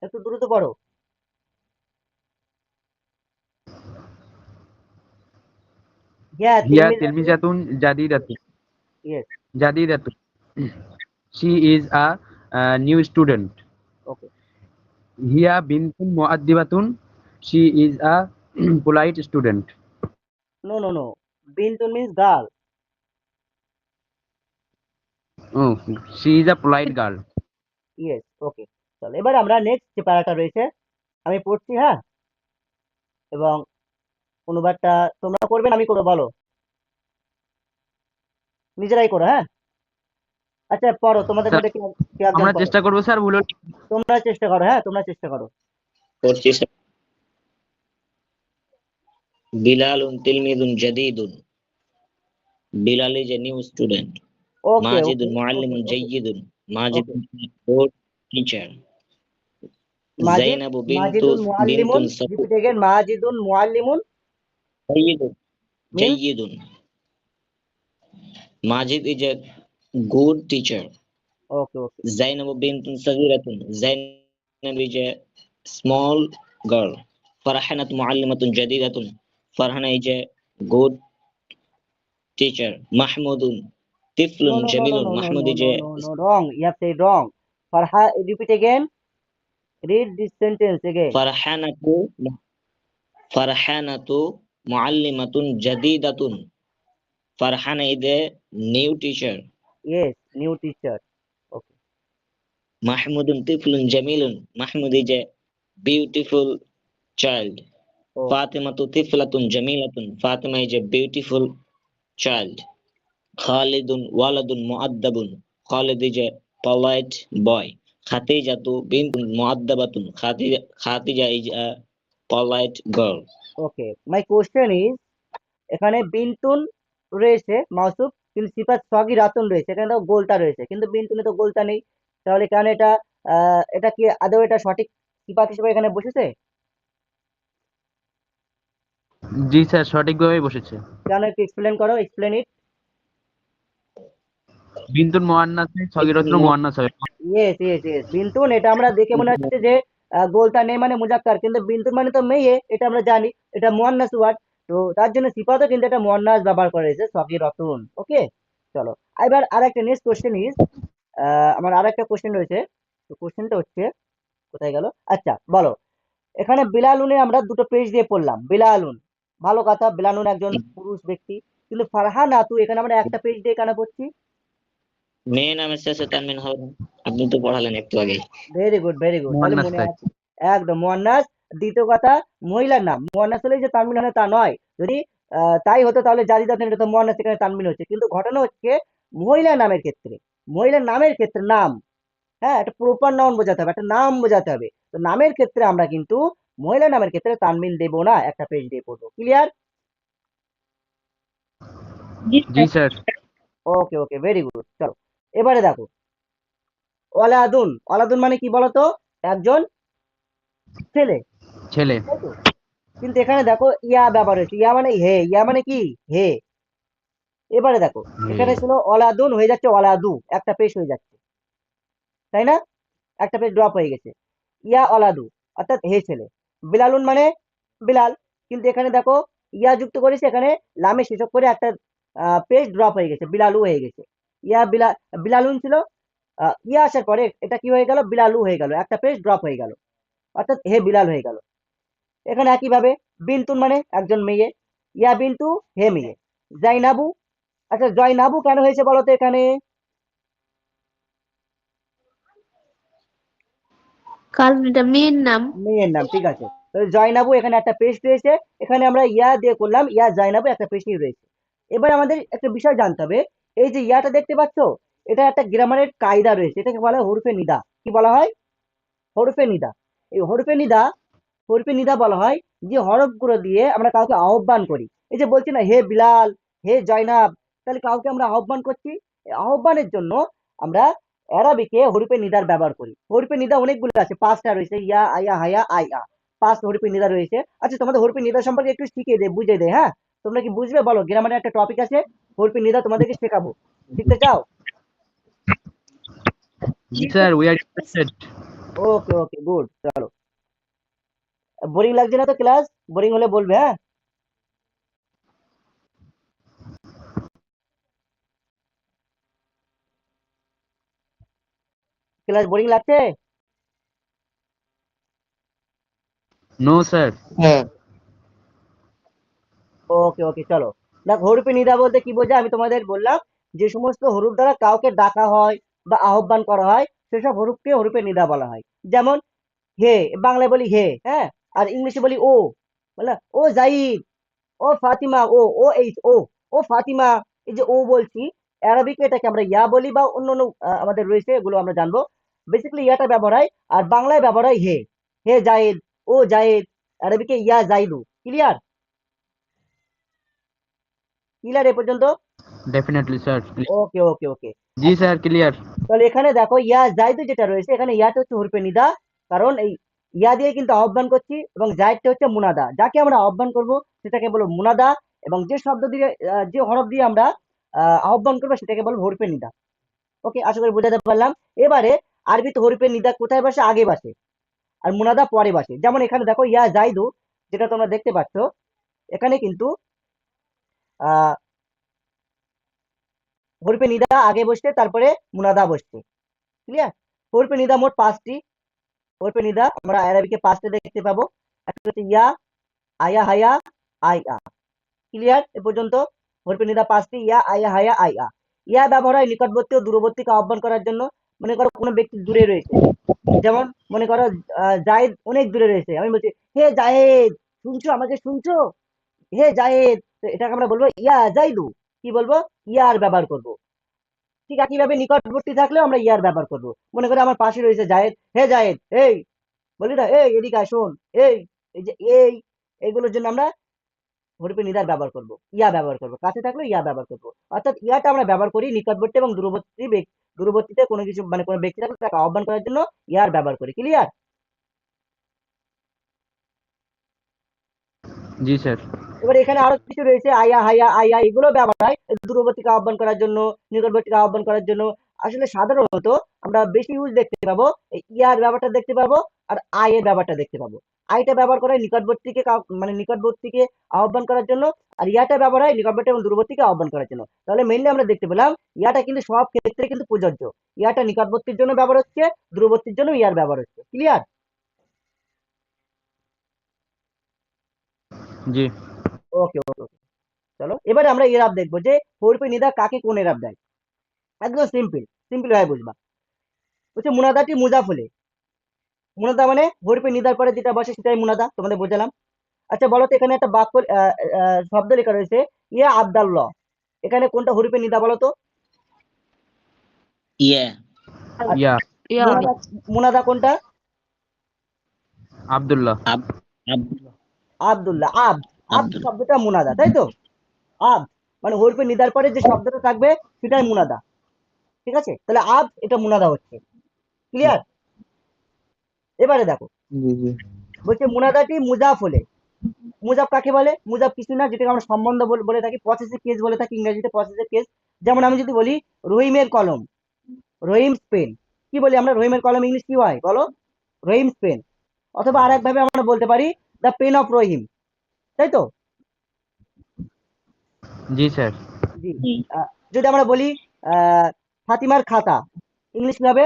একটু দ্রুত পড়ো। হ্যাঁ, হিয়া তিলমিজাতুন। তিলমিজাতুন জাদিদাতুন ইয়েস, জাদিদাতুন she is a new student. ওকে। হিয়া বিনতুন মুআদ্দিবাতুন she is a polite student. No no no, বিনতুন means girl. Oh, she is a polite girl. Yes, okay. চলো এবার আমরা নেক্সট যে প্যারাটা রয়েছে আমি পড়ছি, হ্যাঁ, এবং অনুবাদটা তোমরা করবে না আমি করবো, বলো? নিজেরাই করো, হ্যাঁ। আচ্ছা পড়ো, তোমাদের স্যার, মধ্যে কে একজন আমরা পড়ো। চেষ্টা করবো স্যার, ভুল হলে তোমরা চেষ্টা করো, হ্যাঁ তোমরা চেষ্টা করো। পড়ছি স্যার। বিলালুন তিলমিদুন জাদিদুন। Bilal is a new student. Okay Majidun okay muallimun okay jayyidun. Okay. Majidun is a good teacher. Majid, Zainabu bintu মাজিদুন মুআল্লিমুন, bintun safu রিপিট এগেন, মাজিদুন মুআল্লিমুন jayyidun. Means, Jayyidun. Majid is a good teacher. Okay okay Zainabu bintun sagiratun. Zainab is a small girl. Farhanat muallimatun jadidatun. Farhana is a good teacher. Mahmudun no tiflun no no no jamilun. No no Mahmud no is no a no no, wrong, you have said wrong. Farha, repeat again, read this sentence again. farhanatu farhanatu muallimatun jadidatun. Farhana is a new teacher. Yes, new teacher, okay. Mahmudun tiflun jamilun. Mahmud is a beautiful child. Fatimatu tiflatun jamilatun. Fatima is a beautiful child. Khalidun waladun muaddabun. Khalid is a polite boy. Khatijatu bintun muaddabatun. Khatija is a polite girl. Okay, my question is, এখানে বিনতুন রয়েছে মাউসুফ, কিন্তু সিফাত সগিরাতুন রয়েছে, এখানে তো গোলটা রয়েছে, কিন্তু বিনতুনে তো গোলটা নেই। তাহলে কেন এটা, এটা কি আদৌ এটা সঠিক সিফাত হিসেবে এখানে বসেছে? জি স্যার সঠিকভাবেই বসেছে। কেন একটু এক্সপ্লেন করো, এক্সপ্লেন ইট। বিনতুন মুআন্নাসে সগীরাতুন মুআন্নাস হবে। ইয়েস ইয়েস ইয়েস, বিনতুন এটা আমরা দেখে মনে হচ্ছে যে গোলটা নেই মানে মুজাক্কার, কিন্তু বিনতুন মানে তো মেয়ে, এটা আমরা জানি, এটা মুয়ান্নাস ওয়ার্ড। তো তার জন্য সিফাতও কিন্তু এটা মুয়ান্নাস ব্যবহার করা হয়েছে, সগীরাতুন। ওকে, চলো এবার আরেকটা নেক্সট কোশ্চেন ইজ, আমার আরেকটা কোশ্চেন রয়েছে। তো কোশ্চেনটা হচ্ছে, কোথায় গেল, আচ্ছা বলো, এখানে বিলালুনে আমরা দুটো পেজ দিয়ে পড়লাম, বিলালুন, ভালো কথা, বিলালুন একজন পুরুষ ব্যক্তি, কিন্তু ফারহানাতু এখানে আমরা একটা পেজ দিয়ে কেন পড়ছি? মেয়ে নামের শেষে তানবিন হবে না? আপনি তো পড়ালেন একটু আগে। ভেরি গুড ভেরি গুড, তাহলে মুআন্নাস মনে তাই। আছে, একদম মুয়ান্নাস। দ্বিতীয় কথা, মহিলার নাম মুয়ান্নাস হলে যে তানবিন হয় তা নয়, যদি তাই হতো তাহলে জাদিদাতুন, এটা তো মুয়ান্নাস, এখানে তানবিন হচ্ছে, কিন্তু ঘটনা হচ্ছে মহিলা নামের ক্ষেত্রে, মহিলার নামের ক্ষেত্রে নাম, হ্যাঁ একটা প্রপার নাউন বোঝাতে হবে, একটা নাম বোঝাতে হবে, তো নামের ক্ষেত্রে আমরা কিন্তু মহিলা নামের ক্ষেত্রে তানবিন দেবো না, একটা পেজ দিয়ে পড়বো। ক্লিয়ার? জি sir. Okay okay, very good. চলো এবারে দেখো, ওয়ালাদুন, ওয়ালাদুন মানে কি বলতো? একজন ছেলে, ছেলে। তাই তো? কিন্তু এখানে দেখো ইয়া ব্যবহার হয়েছে, ইয়া মানে হে, ইয়া মানে কি হে। এবারে দেখো এখানে ছিল অলাদুন, হয়ে যাচ্ছে অলাদু, একটা পেশ হয়ে যাচ্ছে, তাই না? একটা পেজ ড্রপ হয়ে গেছে, ইয়া অলাদু অর্থাৎ হে ছেলে। বিলালুন মানে বিলাল, কিন্তু এখানে দেখো ইয়া যুক্ত করেছে, এখানে লামে শেষক করে একটা পেজ ড্রপ হয়ে গেছে, বিলালু হয়ে গেছে। ইয়া বিলালুন ছিল, ইয়া আসার পরে এটা কি হয়ে গেল, বিলালু হয়ে গেল, একটা পেজ ড্রপ হয়ে গেল, অর্থাৎ হে বিলাল হয়ে গেল। এখানে একইভাবে বিন্তুন মানে একজন মেয়ে, ইয়া বিন্তু হে মেয়ে। জাইনাবু, আচ্ছা জয়নাবু কেন হয়েছে বলো তো এখানে? কারণ এটা মেয়ের নাম। মেয়ের নাম, ঠিক আছে। তো জয়নাবু এখানে একটা পেস্ট রয়েছে, এখানে আমরা ইয়া দিয়ে করলাম, ইয়া জয়নাবু একটা পেস্টই রয়েছে। এবার আমাদের একটা বিষয় জানতে হবে, এই যে ইয়াটা দেখতে পাচ্ছ, এটা একটা গ্রামারের কায়দা রয়েছে, এটাকে বলা হয় হরফে নিদা। কি বলা হয়? হরফে নিদা। এই হরফে নিদা, হরফে নিদা বলা হয় যে হরফগুলো দিয়ে আমরা কাউকে আহ্বান করি। এই যে বলছি না হে বিলাল, হে জয়নাব, তাহলে কাউকে আমরা আহ্বান করছি, এই আহ্বানের জন্য আমরা অ্যারাবিকে হরফে নিদার ব্যবহার করি। হরফে নিদা অনেকগুলো আছে, 5টা রয়েছে, ইয়া, আয়া, হায়া, আইয়া। 5 হরফে নিদা রয়েছে। আচ্ছা, তোমাদের হরফে নিদা সম্পর্কে একটু শিখিয়ে দেই, বুঝিয়ে দেই, হ্যাঁ? তোমরা কি বুঝবে বলো? গ্রামারের একটা টপিক আছে, হরফে নিদা তোমাদেরকে শেখাবো। শিখতে চাও? জি sir, we are interested. Okay, okay, good. চলো। বোরিং লাগছে না তো ক্লাস? বোরিং হলে বলবে, হ্যাঁ? ক্লাস বোরিং লাগছে? No sir. হ্যাঁ ওকে, ওকে, চলো। দেখো, হরফে নিদা বলতে কি বোঝায় আমি তোমাদের বললাম, যে সমস্ত হরফ দ্বারা কাউকে ডাকা হয় বা আহ্বান করা হয় সেসব হরফকে হরফে নিদা বলা হয়। যেমন হে, বাংলায় বলি হে, হ্যাঁ? আর ইংলিশে বলি ও, বলে ও জাইদ, ও ফাতিমা, ও ফাতিমা। এই যে ও বলছি, অ্যারাবিকে এটাকে আমরা ইয়া বলি, বা অন্য অন্য আমাদের রয়েছে, এগুলো আমরা জানবো। বেসিক্যালি ইয়াটা ব্যবহার হয়, আর বাংলায় ব্যবহার হয় হে। হে জায়েদ, ও জায়েদ। অ্যারাবিকে ইয়া জাইদু। ক্লিয়ার? ক্লিয়ার এ পর্যন্ত? Definitely sir. ওকে, ওকে, ওকে। জি স্যার, ক্লিয়ার। তাহলে এখানে দেখো, ইয়া জাইদু যেটা রয়েছে, এখানে ইয়াটা হচ্ছে হরফে নিদা। কারণ এই ইয়া দিয়ে কিন্তু আহ্বান করছি, এবং জাইদটা হচ্ছে মুনাদা। যাকে আমরা আহ্বান করব সেটাকে বলবো মুনাদা, এবং যে শব্দ দিয়ে যে হরফ দিয়ে আমরা আহ্বান করবো সেটাকে বলবো হরফে নিদা। ওকে, আশা করি বোঝাতে পারলাম। এবারে আরবিতে হরফে নিদা কোথায় বসে? আগে বসে, আর মুনাদা পরে বসে। যেমন এখানে দেখো, ইয়া জাইদু যেটা তোমরা দেখতে পাচ্ছ, এখানে কিন্তু আহ হরফে নিদা আগে বসছে, তারপরে মুনাদা বসছে। ক্লিয়ার? হরফে নিদা মোট 5টি। হরফে নিদা আমরা আরবিকে 5টা দেখতে পাবো। একটা হচ্ছে ইয়া, আয়া, হায়া, আইয়া। ক্লিয়ার এ পর্যন্ত? হরফে নিদা 5টি, ইয়া, আয়া, হায়া, আইয়া। ইয়া ব্যবহার হয় নিকটবর্তী ও দূরবর্তীকে আহ্বান করার জন্য। মনে করো কোনো ব্যক্তি দূরে রয়েছে, যেমন মনে করো জায়েদ অনেক দূরে রয়েছে, আমি বলছি হে জায়েদ, শুনছো আমাকে, শুনছো? হে জায়েদ। তো এটাকে আমরা বলবো ইয়া জাইদু। কি বলবো? ইয়ার ব্যবহার করব। ঠিক একইভাবে নিকটবর্তী থাকলেও আমরা ইয়ার ব্যবহার করব। মনে করে আমার পাশে রয়েছে জায়েদ, হে জায়েদ, এই বলি না, এই এদিকে আয়, শোন, এই, এই যে এই, এইগুলোর জন্য আমরা হরফে নিদার ব্যবহার করব, ইয়া ব্যবহার করব। কাছে থাকলে ইয়া ব্যবহার করব। অর্থাৎ ইয়াটা আমরা ব্যবহার করি নিকটবর্তী এবং দূরবর্তীতে কোনো কিছু, মানে কোনো ব্যক্তি থাকলে তাকে আহ্বান করার জন্য ইয়ার ব্যবহার করি। ক্লিয়ার? জি স্যার। এবার এখানে আরো কিছু রয়েছে, আয়া, হায়া, আইয়া, এগুলো ব্যবহার হয় দূরবর্তীকে আহ্বান করার জন্য, নিকটবর্তীকে আহ্বান করার জন্য। আসলে সাধারণত আমরা বেশি ইউজ দেখতে পাবো এই ইয়ার ব্যাপারটা দেখতে পাবো, আর আয়ের ব্যাপারটা দেখতে পাবো। আইটা ব্যবহার করা হয় নিকটবর্তীকে মানে নিকটবর্তীকে আহ্বান করার জন্য, আর ইয়াটা ব্যবহার হয় নিকটবর্তী এবং দূরবর্তীকে আহ্বান করার জন্য। তাহলে মেইনলি আমরা দেখতে পেলাম ইয়াটা কিন্তু সব ক্ষেত্রে কিন্তু প্রযোজ্য। ইয়াটা নিকটবর্তীর জন্য ব্যবহার হচ্ছে, দূরবর্তীর জন্য ইয়ার ব্যবহার হচ্ছে। ক্লিয়ার? জি। ওকে, ওকে, ওকে। চলো এবারে আমরা এরাব দেখবো, যে হরফে নিদা কাকে কোন এরাব দেয়। একদম সিম্পল, সিম্পল ভাবে বুঝবা। হচ্ছে মুনাদাটি মুজাফ হলে, মুনাদা মানে হরফে নিদার পরে যেটা বসে সেটাই মুনাদা, তোমাদের বোঝালাম। আচ্ছা বলো তো, এখানে একটা বাক্য শব্দ লেখা রয়েছে, ইয়া আব্দাল্লাহ। এখানে কোনটা হরফে নিদা বলো তো? ইয়া আর ইয়া। মুনাদা, মুনাদা কোনটা? আব্দুল্লাহ। আব আব আব্দুল্লাহ। আব, আব আব্দুল শব্দটা মুনাদা, তাই তো? আব মানে হরফে নিদার পরে যে শব্দটা থাকবে সেটাই মুনাদা। ঠিক আছে? তাহলে আব এটা মুনাদা হচ্ছে। ক্লিয়ার? এবারে দেখো, জি জি বলছে মুনাদাটি মুজাফ হলে। মুজাফ কাকে বলে? মুজাফ কিছু না, যেটাকে আমরা সম্বন্ধ বলে থাকি, পসেসিভ কেস বলে থাকি, ইংরেজিতে পসেসিভ কেস। যেমন আমি যদি বলি রহিমের কলম, রহিমস পেন, কি বলি আমরা? রহিমের কলম ইংলিশ কি হয় বলো? রহিমস পেন। অথবা আর একভাবে আমরা বলতে পারি দ্য পেন অফ রহিম, তাই তো? জি স্যার। জি। যদি আমরা বলি আহ, ফাতিমার খাতা, ইংলিশ কি হবে?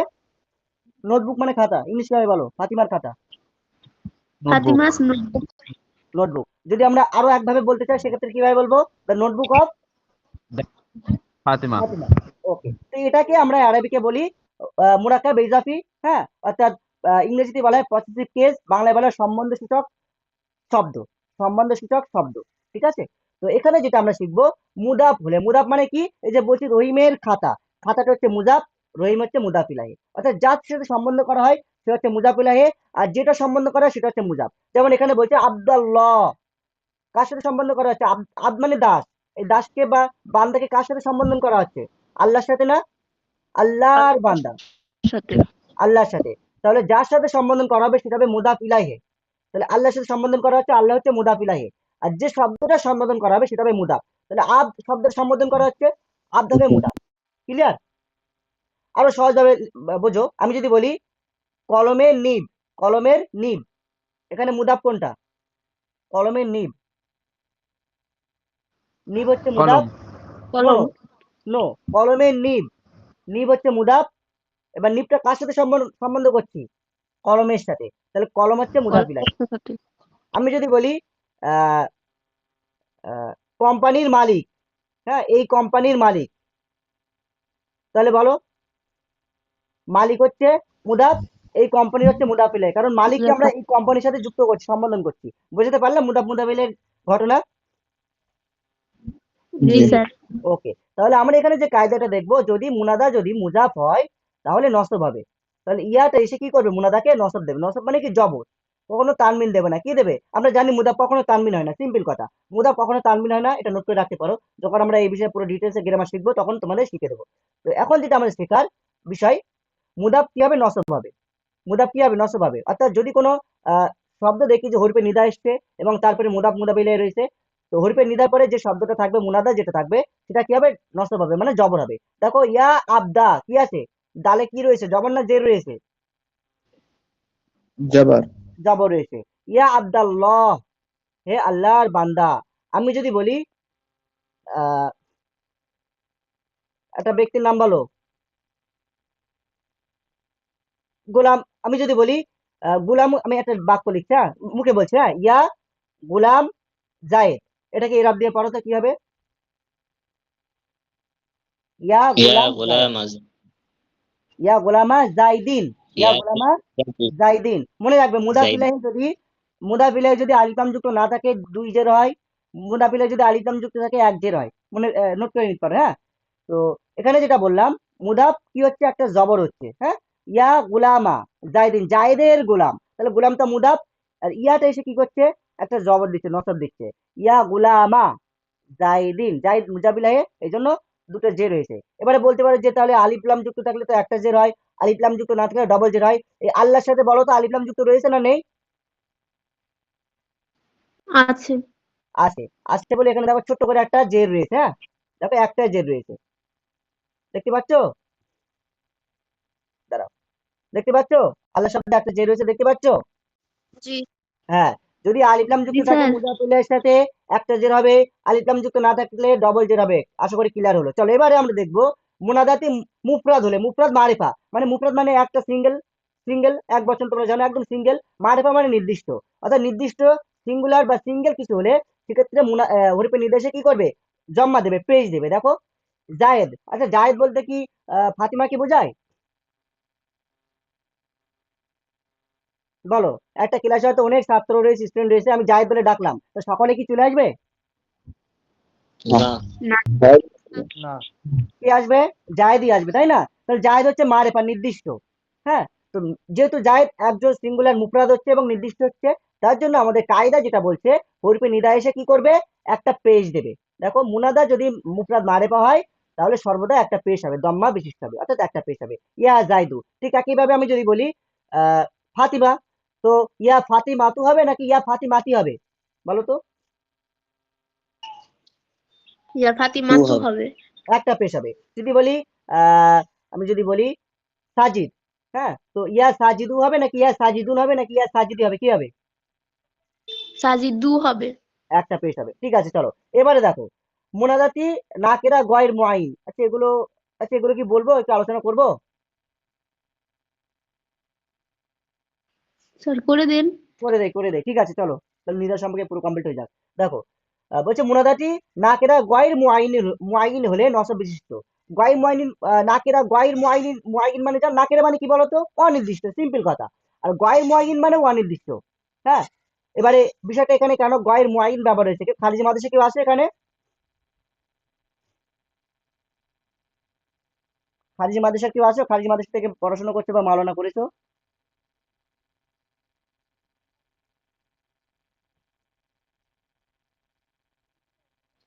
নোটবুক মানে খাতা, ইংলিশ কি হবে বলো? ফাতিমার খাতা, নোটবুক। ফাতিমাস নোটবুক। নোটবুক। যদি আমরা আরো একভাবে বলতে চাই সেক্ষেত্রে কিভাবে বলবো? The notebook of Fatima. Fatima. Okay, তো এটাকে আমরা আরবিকে বলি মুরাক্কাব ইজাফি, হ্যাঁ? অর্থাৎ ইংরেজিতে বলা হয় পসেসিভ কেস, বাংলায় বলা হয় সম্বন্ধ সূচক শব্দ, সম্বন্ধ সূচক শব্দ। ঠিক আছে? তো এখানে যেটা আমরা শিখবো, মুদাফ হলে, মুদাফ মানে কি? এই যে বলছি রহিমের খাতা, খাতাটা হচ্ছে মুজাফ, রহিম হচ্ছে মুদাফ ইলাহি। অর্থাৎ যার সাথে সম্বন্ধ করা হয় সে হচ্ছে মুজাফ ইলাহি, আর যেটা সম্বন্ধ করা হয় সেটা হচ্ছে মুজাফ। যেমন এখানে বলছে আব্দাল্লাহ, কার সাথে সম্বন্ধ করা হচ্ছে? আব মানে দাস। এই দাসকে বা বান্দাকে কার সাথে সম্বোধন করা হচ্ছে? আল্লাহর সাথে না? আল্লাহর বান্দা, সাথে আল্লাহর সাথে। তাহলে যার সাথে সম্বোধন করা হবে সেটা হবে মুদাফ ইলাইহি। তাহলে আল্লাহর সাথে সম্বোধন করা হচ্ছে, আল্লাহ হচ্ছে মুদাফ ইলাইহি। আর যে শব্দটা সম্বোধন করা হবে সেটা হবে মুদাফ। তাহলে আব শব্দের সম্বোধন করা হচ্ছে, আব্দ হবে মুদাফ। ক্লিয়ার? আরো সহজভাবে বোঝো, আমি যদি বলি কলমের নিব, কলমের নিব, এখানে মুদাফ কোনটা? কলমের নিব, নিব হচ্ছে মুদাফ। কলম নো নো, কলমের নিব, নিব হচ্ছে মুদাফ। এবার নিবটা কার সাথে সম্বন্ধ করছি? কলমের সাথে। তাহলে কলম হচ্ছে মুদাফ ইলাইহি। সাথে আমি যদি বলি আহ কোম্পানির মালিক, হ্যাঁ এই কোম্পানির মালিক, তাহলে বলো মালিক হচ্ছে মুদাফ, এই কোম্পানি হচ্ছে মুদাফ ইলাইহি, কারণ মালিককে আমরা এই কোম্পানির সাথে যুক্ত করছি, সম্বোধন করছি। বুঝতে পারলাম মুদাফ মুদাফ ইলাইহির ঘটনা? জি স্যার ওকে, তাহলে আমরা এখানে যে কায়দাটা দেখবো, যদি মুনাদা যদি মুজাফ হয় তাহলে নসব হবে। তাহলে ইয়াটা এসে কি করবে? মুনাদাকে নসব দেবে। নসব মানে কি? জবর। কখনো তানমিন দেবে না। কি দেবে? আমরা জানি মুদাফ কখনো তানমিন হয় না, সিম্পল কথা। মুদাফ কখনো তানমিন হয় না, এটা নোট করে রাখতে পারো। যখন আমরা এই বিষয়ে পুরো ডিটেলসে গ্রামার শিখবো তখন তোমাদের শিখে দেবো। তো এখন যেটা আমাদের শেখার বিষয়, মুদাফ কি হবে? নসব হবে। মুদাফ কি হবে? নসব হবে। অর্থাৎ যদি কোনো আহ শব্দ দেখি যে হরফে নিদা এসছে এবং তারপরে মুদাফ মুদাফ ইলাইহি রয়েছে, তো হরফে নিদার পরে যে শব্দটা থাকবে, মুনাদা যেটা থাকবে, সেটা কি হবে? নসব হবে, মানে জবর হবে। দেখো ইয়া আবদা কি আছে? দালে কি রয়েছে? জবর না জের রয়েছে? জবর। জবর রয়েছে। ইয়া আব্দাল্লাহ, হে আল্লাহর বান্দা। আমি যদি বলি আহ একটা ব্যক্তির নাম বলো, গোলাম। আমি যদি বলি গুলাম, আমি একটা বাক্য লিখছি, হ্যাঁ মুখে বলছি, হ্যাঁ ইয়া গুলাম জায়েদ, এটাকে ইরাব দিয়ে পড়ো তো কি হবে? ইয়া ইয়া গুলাম জায়েদ, গোলাম ইয়া গোলামা জাইদিন, ইয়া ইয়া গোলামা জাইদিন। মনে রাখবে মুদাফ জাইদ ইলাইহি যদি, মুদাফ ইলাইহি যদি আলিফ লাম যুক্ত না থাকে 2 জের হয়, মুদাফ ইলাইহি যদি আলিফ লাম যুক্ত থাকে 1 জের হয়। মনে নোট করে নিতে পারো, হ্যাঁ। তো এখানে যেটা বললাম, মুদাফ কি হচ্ছে? একটা জবর হচ্ছে, হ্যাঁ। ইয়া গুলামা জাইদিন, জায়েদের গোলাম। তাহলে গোলামটা মুদাফ, আর ইয়াটা এসে কি করছে? একটা জবর দিচ্ছে, নসব দিচ্ছে। ইয়া গুলামা জাইদিন, জাইদ মুজাফ ইলাইহি, এই জন্য দুটো জের হয়েছে। এবারে বলতে পারো যে তাহলে আলিফ লাম যুক্ত থাকলে তো একটা জের হয়, আলিফ লাম যুক্ত না থাকলে ডবল জের হয়। এই আল্লাহর সাথে বলো তো আলিফ লাম যুক্ত রয়েছে না নেই? আছে আছে। আসছে বলে এখানে দেখো ছোট্ট করে একটা জের রয়েছে, হ্যাঁ দেখো একটা জের রয়েছে, দেখতে পাচ্ছ? দাঁড়াও, দেখতে পাচ্ছ? আল্লাহর সাথে একটা জের রয়েছে, দেখতে পাচ্ছ? জি হ্যাঁ, যদি আলিফ লাম জি যুক্ত থাকে স্যার মুজাফ ইলাইহির সাথে একটা জের হবে, আলিফ লাম যুক্ত না থাকলে ডবল জের হবে। আশা করি ক্লিয়ার হলো। চলো এবারে আমরা দেখবো মুনাদাতি মুফরাদ হলে, মুফরাদ মারিফা মানে, মুফরাদ মানে একটা সিঙ্গেল, সিঙ্গেল এক বচন, তোমরা জানো একদম সিঙ্গেল। মারিফা মানে নির্দিষ্ট, অর্থাৎ নির্দিষ্ট সিঙ্গুলার বা সিঙ্গেল কিছু হলে সেক্ষেত্রে হরফে নির্দেশে কি করবে? জম্মা দেবে, পেজ দেবে। দেখো জায়েদ, আচ্ছা জায়েদ বলতে কি ফাতিমা কি বোঝায়? বলো, একটা ক্লাসে হয়তো অনেক ছাত্র রয়েছে, স্টুডেন্ট রয়েছে, আমি জায়েদ বলে ডাকলাম, তো সকলে কি চলে আসবে? না না। কি আসবে? জায়েদই আসবে, তাই না? তাহলে জায়েদ হচ্ছে মারেফা, নির্দিষ্ট। হ্যাঁ, তো যেহেতু জায়েদ একজন সিঙ্গুলার মুফরাদ হচ্ছে এবং নির্দিষ্ট হচ্ছে, তার জন্য আমাদের কায়দা যেটা বলছে, হরফে নিদা এসে কি করবে? একটা পেজ দেবে। দেখো মুনাদা যদি মুফরাদ মারেফা হয় তাহলে সর্বদা একটা পেশ হবে, দম্মা বিশিষ্ট হবে, অর্থাৎ একটা পেশ হবে। ইয়া জাইদু। ঠিক একইভাবে আমি যদি বলি ফাতিমা, তো ইয়া ফাতিমাতু হবে নাকি ইয়া ফাতিমাতি হবে? বলো তো। ইয়া ফাতিমাতু হবে হবে একটা পেশ হবে। যদি বলি আহ আমি যদি বলি সাজিদ, হ্যাঁ, তো ইয়া সাজিদু হবে নাকি ইয়া সাজিদুন হবে নাকি ইয়া সাজিদি হবে? কি হবে? সাজিদু হবে একটা পেশ হবে। ঠিক আছে, চলো এবারে দেখো মোনাজাতি নাকেরা গয়ের মুআইন। আচ্ছা এগুলো, আচ্ছা এগুলো কি বলবো, একটু আলোচনা করবো? স্যার করে দেন করে দেয়, করে দেয়, ঠিক আছে চলো। তাহলে নিদা সম্পর্কে পুরো কমপ্লিট হয়ে যাক। দেখো বলছে মুনাদাটি নাকেরা গয়ের মুআইন, মুআইন হলে নসব বিশিষ্ট। গয়ের মুআইন, নাকেরা গয়ের মুআইন, মুআইন মানে যা, নাকেরা মানে কি বলতো? অনির্দিষ্ট, সিম্পল কথা। আর গয়ের মুআইন মানে অনির্দিষ্ট, হ্যাঁ। এবারে বিষয়টা এখানে কেন গয়ের মুআইন ব্যবহার হয়েছে? খারিজি মাদ্রাসা কেউ আছে এখানে? খারিজি মাদ্রাসা কেউ আছো? খারিজি মাদ্রাসা থেকে পড়াশোনা করছো বা মাওলানা করেছো?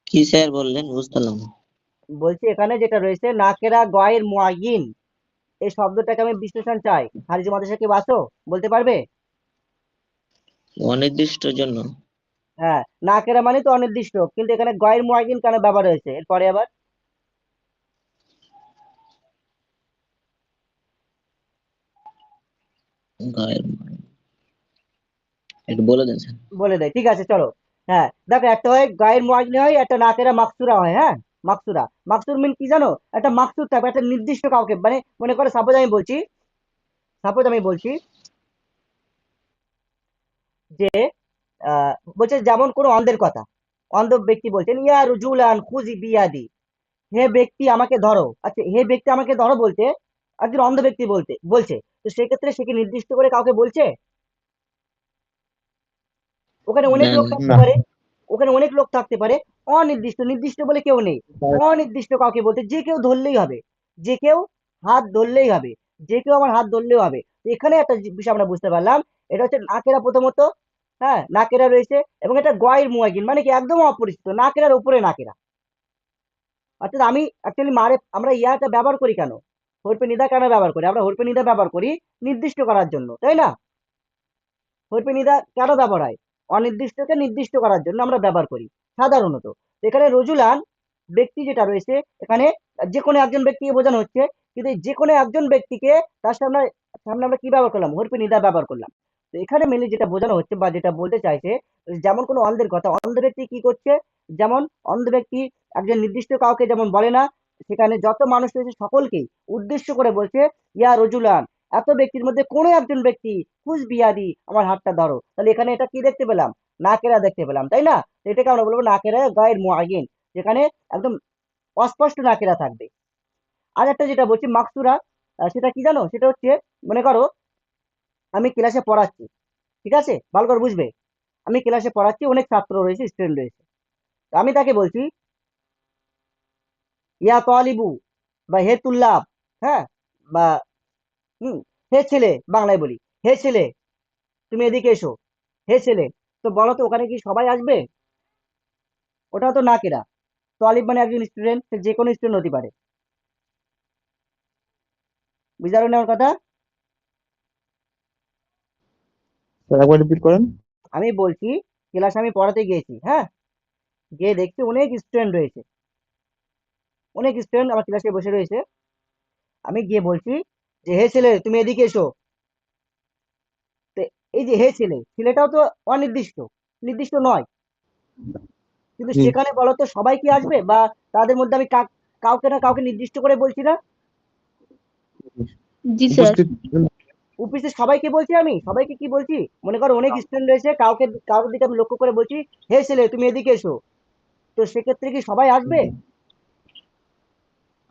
কি স্যার বললেন বুঝতে পারলাম না। বলছি এখানে যেটা রয়েছে নাকেরা গয়ের মুআইন, এই শব্দটাকে আমি বিশ্লেষণ চাই। খারিজি মাদ্রাসা কি বাসো বলতে পারবে? অনির্দিষ্টর জন্য। হ্যাঁ, নাকেরা মানে তো অনির্দিষ্ট, কিন্তু এখানে গয়ের মুআইন কেন ব্যবহার হয়েছে এরপরে আবার? গায়ের একটু বলে দেন স্যার। বলে দেয়, ঠিক আছে চলো। হ্যাঁ দেখো, একটা হয় গায়ের মুআইন হয়, একটা নাকেরা মাকসুরা হয়। হ্যাঁ, মাকসুরা, মাকসুর মিন কি জানো? একটা মাকসুর থাকবে, একটা নির্দিষ্ট কাউকে, মানে মনে করো সাপোজ আমি বলছি যে বলছে যেমন কোনো অন্ধের কথা, অন্ধ ব্যক্তি বলছেন ইয়া রুজুলান খুজি বিয়াদি, হে ব্যক্তি আমাকে ধরো। আচ্ছা, হে ব্যক্তি আমাকে ধরো বলতে একজন অন্ধ ব্যক্তি বলছে, তো সেক্ষেত্রে সে কি নির্দিষ্ট করে কাউকে বলছে? ওখানে অনেক না লোক না। থাকতে না। পারে, ওখানে অনেক লোক থাকতে পারে। অনির্দিষ্ট, নির্দিষ্ট বলে কেউ নেই। অনির্দিষ্ট কাউকে বলতে যে কেউ ধরলেই হবে, যে কেউ হাত ধরলেই হবে, যে কেউ আমার হাত ধরলেও হবে। তো এখানে একটা বিষয় আমরা বুঝতে পারলাম, এটা হচ্ছে নাকেরা প্রথমত। হ্যাঁ, নাকেরা রয়েছে, এবং এটা গয়ের মুয়াগিন মানে কি একদম অপরিচিত, নাকেরার উপরে নাকেরা। অর্থাৎ আমি অ্যাকচুয়ালি আমরা ইয়াটা ব্যবহার করি কেন, হরফে নিদা কেন ব্যবহার করি? আমরা হরফে নিদা ব্যবহার করি নির্দিষ্ট করার জন্য, তাই না? হরফে নিদা কেন ব্যবহার হয়? অনির্দিষ্টকে নির্দিষ্ট করার জন্য আমরা ব্যবহার করি সাধারণত। তো এখানে রজুলান ব্যক্তি যেটা রয়েছে, এখানে যে কোনো একজন ব্যক্তিকে বোঝানো হচ্ছে, কিন্তু এই যে কোনো একজন ব্যক্তিকে তার সামনে সামনে আমরা কি ব্যবহার করলাম? হরফে নিদা ব্যবহার করলাম। তো এখানে মেনলি যেটা বোঝানো হচ্ছে বা যেটা বলতে চাইছে, যেমন কোনো অন্ধের কথা, অন্ধ ব্যক্তি কি করছে? যেমন অন্ধ ব্যক্তি একজন নির্দিষ্ট কাউকে যেমন বলে না, সেখানে যত মানুষ রয়েছে সকলকেই উদ্দেশ্য করে বলছে ইয়া রজুলান, এত ব্যক্তির মধ্যে কোনো একজন ব্যক্তি হুস বিয়াদি, আমার হাতটা ধরো। তাহলে এখানে এটা কি দেখতে পেলাম? নাকেরা দেখতে পেলাম, তাই না? তো এটাকে আমরা বলবো নাকেরা গায়ের মুআইন, যেখানে একদম অস্পষ্ট নাকেরা থাকবে। আর একটা যেটা বলছি মাকসুরা, সেটা কি জানো? সেটা হচ্ছে, মনে করো আমি ক্লাসে পড়াচ্ছি, ঠিক আছে, ভালো করে বুঝবে। আমি ক্লাসে পড়াচ্ছি, অনেক ছাত্র রয়েছে, স্টুডেন্ট রয়েছে। তো আমি তাকে বলছি ইয়া তালিবু, বা হে তুল্লাব, হ্যাঁ, বা হুম, হে ছেলে, বাংলায় বলি হে ছেলে তুমি এদিকে এসো, হে ছেলে। তো বলো তো ওখানে কি সবাই আসবে? ওটাও তো নাকেরা। তালিব মানে একজন স্টুডেন্ট, সে যে কোনো স্টুডেন্ট হতে পারে। বুঝতে পারলেন আমার কথা? স্যার একবার রিপিট করেন। আমি বলছি ক্লাসে আমি পড়াতে গিয়েছি, হ্যাঁ, গিয়ে দেখছি অনেক স্টুডেন্ট রয়েছে, অনেক স্টুডেন্ট আমার ক্লাসে বসে রয়েছে। আমি গিয়ে বলছি যে হে ছেলে তুমি এদিকে এসো। তো এই যে হে ছেলে, ছেলেটাও তো অনির্দিষ্ট, নির্দিষ্ট নয়, কিন্তু জি। সেখানে বলো তো সবাই কি আসবে? বা তাদের মধ্যে আমি কাউকে না কাউকে নির্দিষ্ট করে বলছি না? জি স্যার। উপস্থিত। উপস্থিত সবাইকে বলছি, আমি সবাইকে কি বলছি? মনে করো অনেক স্টুডেন্ট রয়েছে, কাউকে দিকে আমি লক্ষ্য করে বলছি হে ছেলে তুমি এদিকে এসো। তো সেক্ষেত্রে কি সবাই আসবে?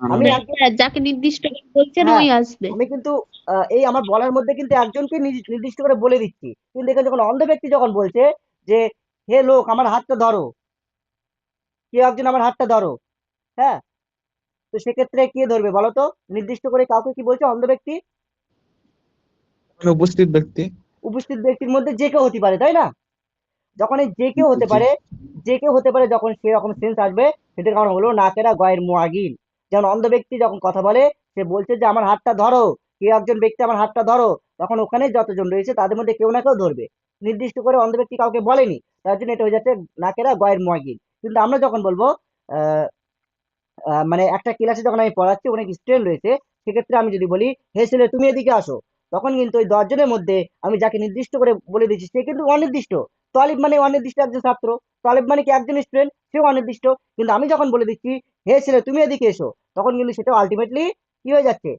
আমি হ্যাঁ একজন, স্যার, যাকে নির্দিষ্ট করে বলছেন হ্যাঁ, ওই আসবে। আমি কিন্তু এই আমার বলার মধ্যে কিন্তু একজনকে নির্দিষ্ট করে বলে দিচ্ছি, কিন্তু এখানে যখন অন্ধ ব্যক্তি যখন বলছে যে হে লোক আমার হাতটা ধরো, কেউ একজন আমার হাতটা ধরো, হ্যাঁ, তো সেক্ষেত্রে কে ধরবে বলো তো? নির্দিষ্ট করে কাউকে কি বলছে অন্ধ ব্যক্তি? মানে উপস্থিত ব্যক্তি। উপস্থিত ব্যক্তির মধ্যে যে কেউ হতে পারে, তাই না? যখন এই যে কেউ হতে জি। পারে, যে কেউ হতে পারে, যখন সেরকম সেন্স আসবে, সেটার কারণ হলো নাকেরা গয়ের মুআগিন। যেমন অন্ধ ব্যক্তি যখন কথা বলে, সে বলছে যে আমার হাতটা ধরো, কেউ একজন ব্যক্তি আমার হাতটা ধরো, তখন ওখানে যতজন রয়েছে তাদের মধ্যে কেউ না কেউ ধরবে। নির্দিষ্ট করে অন্ধ ব্যক্তি কাউকে বলেনি, তার জন্য এটা হয়ে যাচ্ছে নাকেরা গয়ের মুআগিন। কিন্তু আমরা যখন বলবো আহ মানে একটা ক্লাসে যখন আমি পড়াচ্ছি, অনেক স্টুডেন্ট রয়েছে, সেক্ষেত্রে আমি যদি বলি হে ছেলে তুমি এদিকে আসো, তখন কিন্তু ওই 10 জনের মধ্যে আমি যাকে নির্দিষ্ট করে বলে দিচ্ছি সে কিন্তু অনির্দিষ্ট। তলিব মানে অনির্দিষ্ট একজন ছাত্র, তলিব মানে কি একজন স্টুডেন্ট, সেও অনির্দিষ্ট। কিন্তু আমি যখন বলে দিচ্ছি হে ছেলে তুমি এদিকে এসো, তখন কিন্তু সেটা আলটিমেটলি কি হয়ে যাচ্ছে?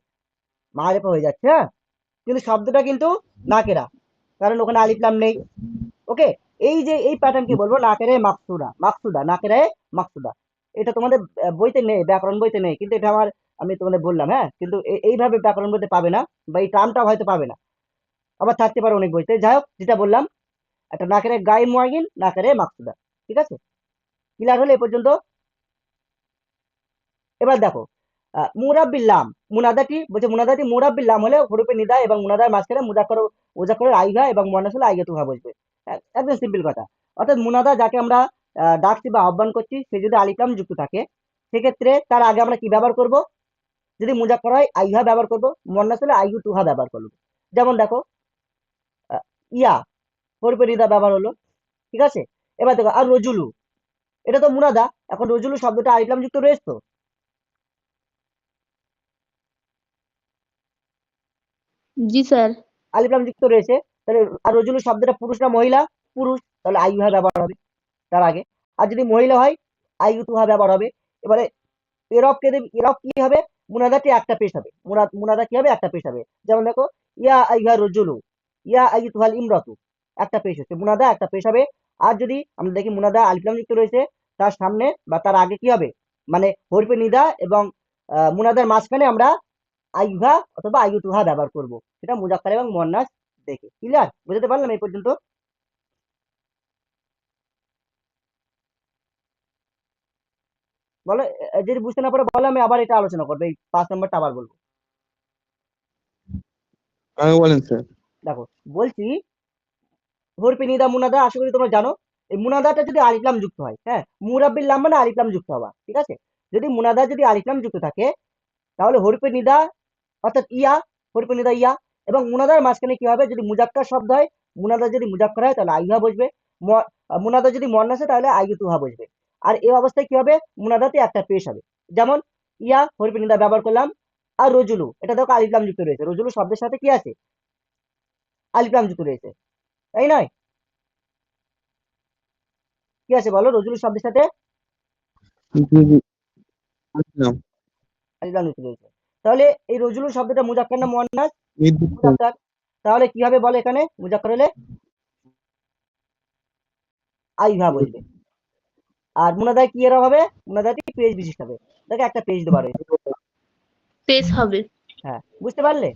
মারেফা হয়ে যাচ্ছে। হ্যাঁ, কিন্তু শব্দটা কিন্তু নাকেরা, কারণ ওখানে আলিফ লাম নেই। ওকে, এই যে এই প্যাটার্ন কি বলবো, নাকেরে মাকসুদা, মাকসুদা নাকেরে মাকসুদা। এটা তোমাদের বইতে নেই, ব্যাকরণ বইতে নেই, কিন্তু এটা আমি তোমাদের বললাম। হ্যাঁ, কিন্তু এইভাবে ব্যাকরণ বইতে পাবে না, বা এই টার্মটা হয়তো পাবে না, আবার থাকতে পারে অনেক বইতে। যাই হোক, যেটা বললাম, একটা নাকেরে গায়ে মুআগিন, নাকেরে মাকসুদা। ঠিক আছে, ক্লিয়ার হলো এ পর্যন্ত? এবার দেখো মুরাব্বিল্লাম, মুনাদাটি বলছে, মুনাদাটি মুরাব্বিল্লাম হলে হরুপে নিদা এবং মুনাদার মাঝখানে মুজাক্করের আইঘা এবং মুয়ান্নাস হলে আইঘা তুহা বসবে। একদম সিম্পল কথা। অর্থাৎ মুনাদা যাকে আমরা ডাকছি বা আহ্বান করছি, সে যদি আলিফ লাম যুক্ত থাকে, সেক্ষেত্রে তার আগে আমরা কি ব্যবহার করব? যদি মুজাক্কার হয় আইহা ব্যবহার করব, মুয়ান্নাস হলে আইয়ু তুহা ব্যবহার করব। যেমন দেখো ইয়া হরফে নিদা ব্যবহার হলো, ঠিক আছে? এবার দেখো আর রজুলু, এটা তো মুনাদা। এখন রজুলু শব্দটা আলিফ লাম যুক্ত রয়েছে তো, জি স্যার। আলিফ লাম যুক্ত রয়েছে। তাহলে আর রজুলু শব্দটা পুরুষ না মহিলা? পুরুষ, তাহলে আইয়ুহা ব্যবহার হবে তার আগে। আর যদি মহিলা হয় আইয়ু তুহা ব্যবহার হবে। এবারে এরব কে দেবে, এরব কি হবে? মুনাদাটি একটা পেশ হবে, মুনাদা কি হবে? একটা পেশ হবে। যেমন দেখো ইয়া আইয়ুহা রজুলু, ইয়া আইয়ুতুহাল ইমরাতু, একটা পেশ হচ্ছে, মুনাদা একটা পেশ হবে। আর যদি আমরা দেখি মুনাদা আলিফ লাম যুক্ত রয়েছে, তার সামনে বা তার আগে কি হবে? মানে হরফে নিদা এবং মুনাদার মাঝখানে আমরা আইয়ুহা অথবা আইয়ুতুহা ব্যবহার করব। সেটা মুজাক্কার এবং মুয়ান্নাস দেখে। ক্লিয়ার? বুঝতে পারলাম এই পর্যন্ত? বলো, যদি বুঝতে না পারো বলো, আমি আবার এটা আলোচনা করবো, এই 5 নম্বরটা আবার বলবো। আগে বলেন স্যার। দেখো বলছি, হরফে নিদা মুনাদা আশা করি তোমরা জানো। এই মুনাদাটা যদি আলিফ লাম যুক্ত হয়, হ্যাঁ, মুরাব্বিল লাম মানে আলিফ লাম যুক্ত হওয়া, ঠিক আছে? যদি মুনাদা যদি আলিফ লাম যুক্ত থাকে, তাহলে হরফে নিদা অর্থাৎ ইয়া, হরফে নিদা ইয়া, এবং মুনাদার মাঝখানে কি হবে? যদি মুজাক্কার শব্দ হয়, মুনাদা যদি মুজাক্কার হয় তাহলে আইহা বসবে, মুনাদা যদি মুয়ান্নাস হয় তাহলে আইয়ুতুহা বসবে। আর এই অবস্থায় কি হবে? মুনাদাতে একটা পেশ হবে। যেমন ইয়া হরফে নিদা ব্যবহার করলাম, আর রজুলু, এটা দেখো আলিফ লাম যুক্ত রয়েছে, রজুলু শব্দের সাথে কি আছে? আলিফ লাম যুক্ত রয়েছে, তাই নয়? কি আছে বলো রজুলু শব্দের সাথে? জি জি, বুঝলাম। আলিফ লাম যুক্ত রয়েছে। তাহলে এই রজুলু শব্দটা মুজাক্কার না মুয়ান্নাস? নির্দিষ্ট। মুজাক্কার। তাহলে কি হবে বলো, এখানে মুজাক্কার হলে আইহা বসবে। আর মুনাদায় কি এরা হবে? মুনাদাটি পেজ বিশিষ্ট হবে, দেখো একটা পেজ দেওয়া রয়েছে। পেস হবে। হ্যাঁ, বুঝতে পারলে?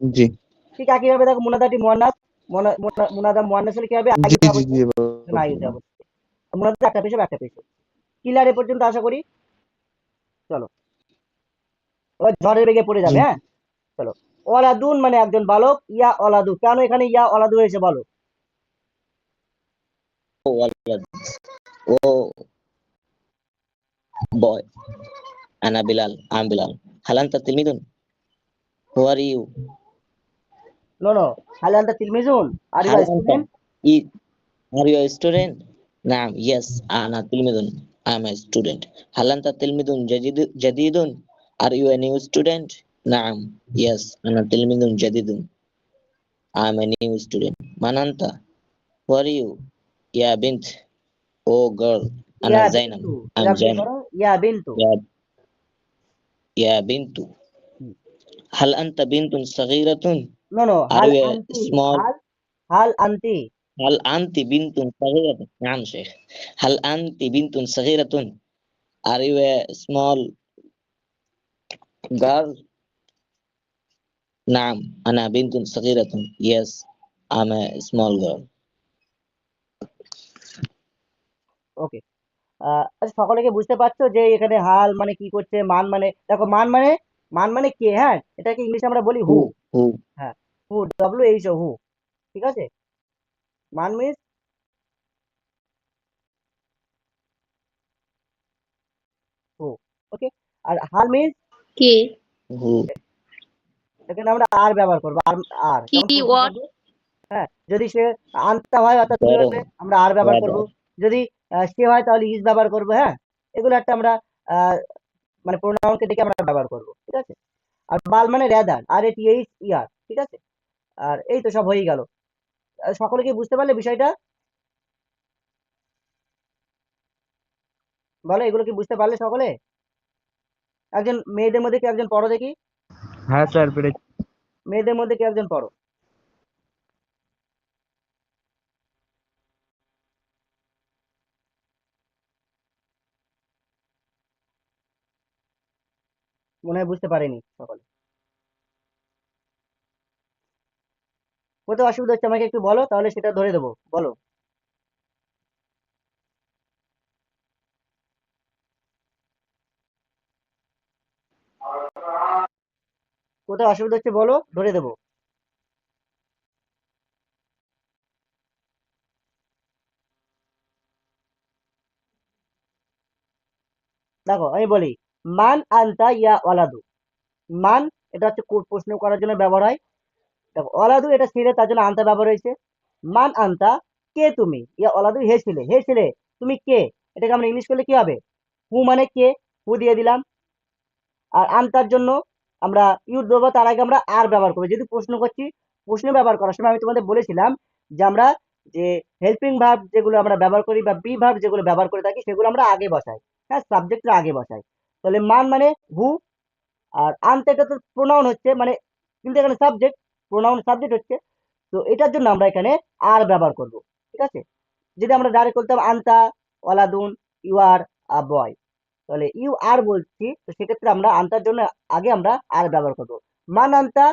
জি ঠিক একইভাবে দেখো মুনাদাটি মুয়ান্নাস, মুনাদা মুয়ান্নাস হলে কি হবে? জি আইহা জি বসবে, জি, এখানে আইহা বসবে। মুনাদা একটা পেজ হবে, একটা পেজ হবে। ক্লিয়ার এ পর্যন্ত আশা করি? চলো এবার ঝড়ের বেগে পড়ে জি। যাবে, হ্যাঁ? চলো, অলাদুন মানে একজন বালক, ইয়া অলাদু, কেন এখানে ইয়া অলাদু হয়েছে বলো? ولد. Oh boy. أنا بلال. I'm Bilal. هل أنت تلميذ? Who are you? No no, হালে আনতা তিলমিজুন, are you هل أنت student? i- are you a student? نعم. Yes. أنا تلميذ. I'm a student. هل أنت تلميذ جديد? Are you a new student? نعم. Yes. أنا تلميذ جديد. I'm a new student. من أنت? Who are you? يا بنت. Oh girl. Yeah أنا زينب. বিন্তু, I'm এরকম زينب. করো, ইয়া বিন্তু। يا يا بنت. هل أنت بنت صغيرة؟ No no, Are হাল you a আনতি, small? হাল, হাল আনতি। هل أنت بنت صغيرة؟ نعم شيخ. هل أنت بنت صغيرة؟ Are you a small girl? نعم أنا بنت صغيرة. Yes, I'm a small girl. ওকে। আচ্ছা, সকলে কি বুঝতে পারছো যে এখানে হাল মানে কি করছে? মান মানে দেখো, মান মানে কে, হ্যাঁ, এটাকে ইংলিশে আমরা বলি হু। Who? হ্যাঁ, হু, ডব্লিউ এইচ ও, হু, ঠিক আছে? মান মিন্স হু, ওকে। আর হাল মিন্স কে? Who? এখানে আমরা আর ব্যবহার করবো, আর, আর কি যেমন পুরুষ ওয়াট? বলবো, হ্যাঁ, যদি সে আনতা হয় অর্থাৎ তুমি Where? বলবে, আমরা আর ব্যবহার করবো। যদি সে হয় তাহলে ইজ ব্যবহার করবো, হ্যাঁ। এগুলো একটা আমরা মানে প্রোনাউনকে দেখে আমরা ব্যবহার করবো, ঠিক আছে? আর বাল মানে রেদার, আর এটি এইচ ইয়ার, ঠিক আছে? আর এই তো সব হয়ে গেল। সকলে কি বুঝতে পারলে বিষয়টা? বলো, এগুলো কি বুঝতে পারলে সকলে? একজন মেয়েদের মধ্যে কি একজন পড়ো দেখি, হ্যাঁ স্যার পেরেছি। মেয়েদের মধ্যে কি একজন পড়ো? মনে হয় বুঝতে পারেনি সকলে। কোথাও অসুবিধা হচ্ছে আমাকে একটু বলো, তাহলে সেটা ধরে দেবো, বলো। কোথাও অসুবিধা হচ্ছে বলো, ধরে দেবো। দেখো আমি বলি, মান আনতা ইয়া ওয়ালাদু। মান এটা হচ্ছে প্রশ্ন করার জন্য ব্যবহার হয়। দেখো ওয়ালাদু এটা ছেলে, তার জন্য আনতা ব্যবহার হয়েছে। মান আনতা, কে তুমি, ইয়া ওয়ালাদু হে ছেলে, হে ছেলে তুমি কে, এটাকে আমরা ইংলিশ করলে কি হবে? হু মানে কে, হু দিয়ে দিলাম। আর আনতার জন্য আমরা ইউ দেবো, তার আগে আমরা আর ব্যবহার করবো। যেহেতু প্রশ্ন করছি, প্রশ্ন ব্যবহার করার সময় আমি তোমাদের বলেছিলাম যে আমরা যে হেল্পিং ভার্ব যেগুলো আমরা ব্যবহার করি বা বি ভার্ব যেগুলো ব্যবহার করে থাকি সেগুলো আমরা আগে বসাই, হ্যাঁ, সাবজেক্টের আগে বসাই। তাহলে মান মানে হু, আর আনতে এটা তো প্রোনাউন হচ্ছে, মানে কিন্তু এখানে সাবজেক্ট, প্রোনাউন সাবজেক্ট হচ্ছে। তো এটার জন্য আমরা এখানে আর ব্যবহার করব, ঠিক আছে। যদি আমরা ডাইরেক্ট করতাম আনতা ওয়ালাদুন ইউ আর আ বয়, তাহলে ইউ আর বলছি, তো সেক্ষেত্রে আমরা আনতার জন্য আগে আমরা আর ব্যবহার করব। মান আনতা,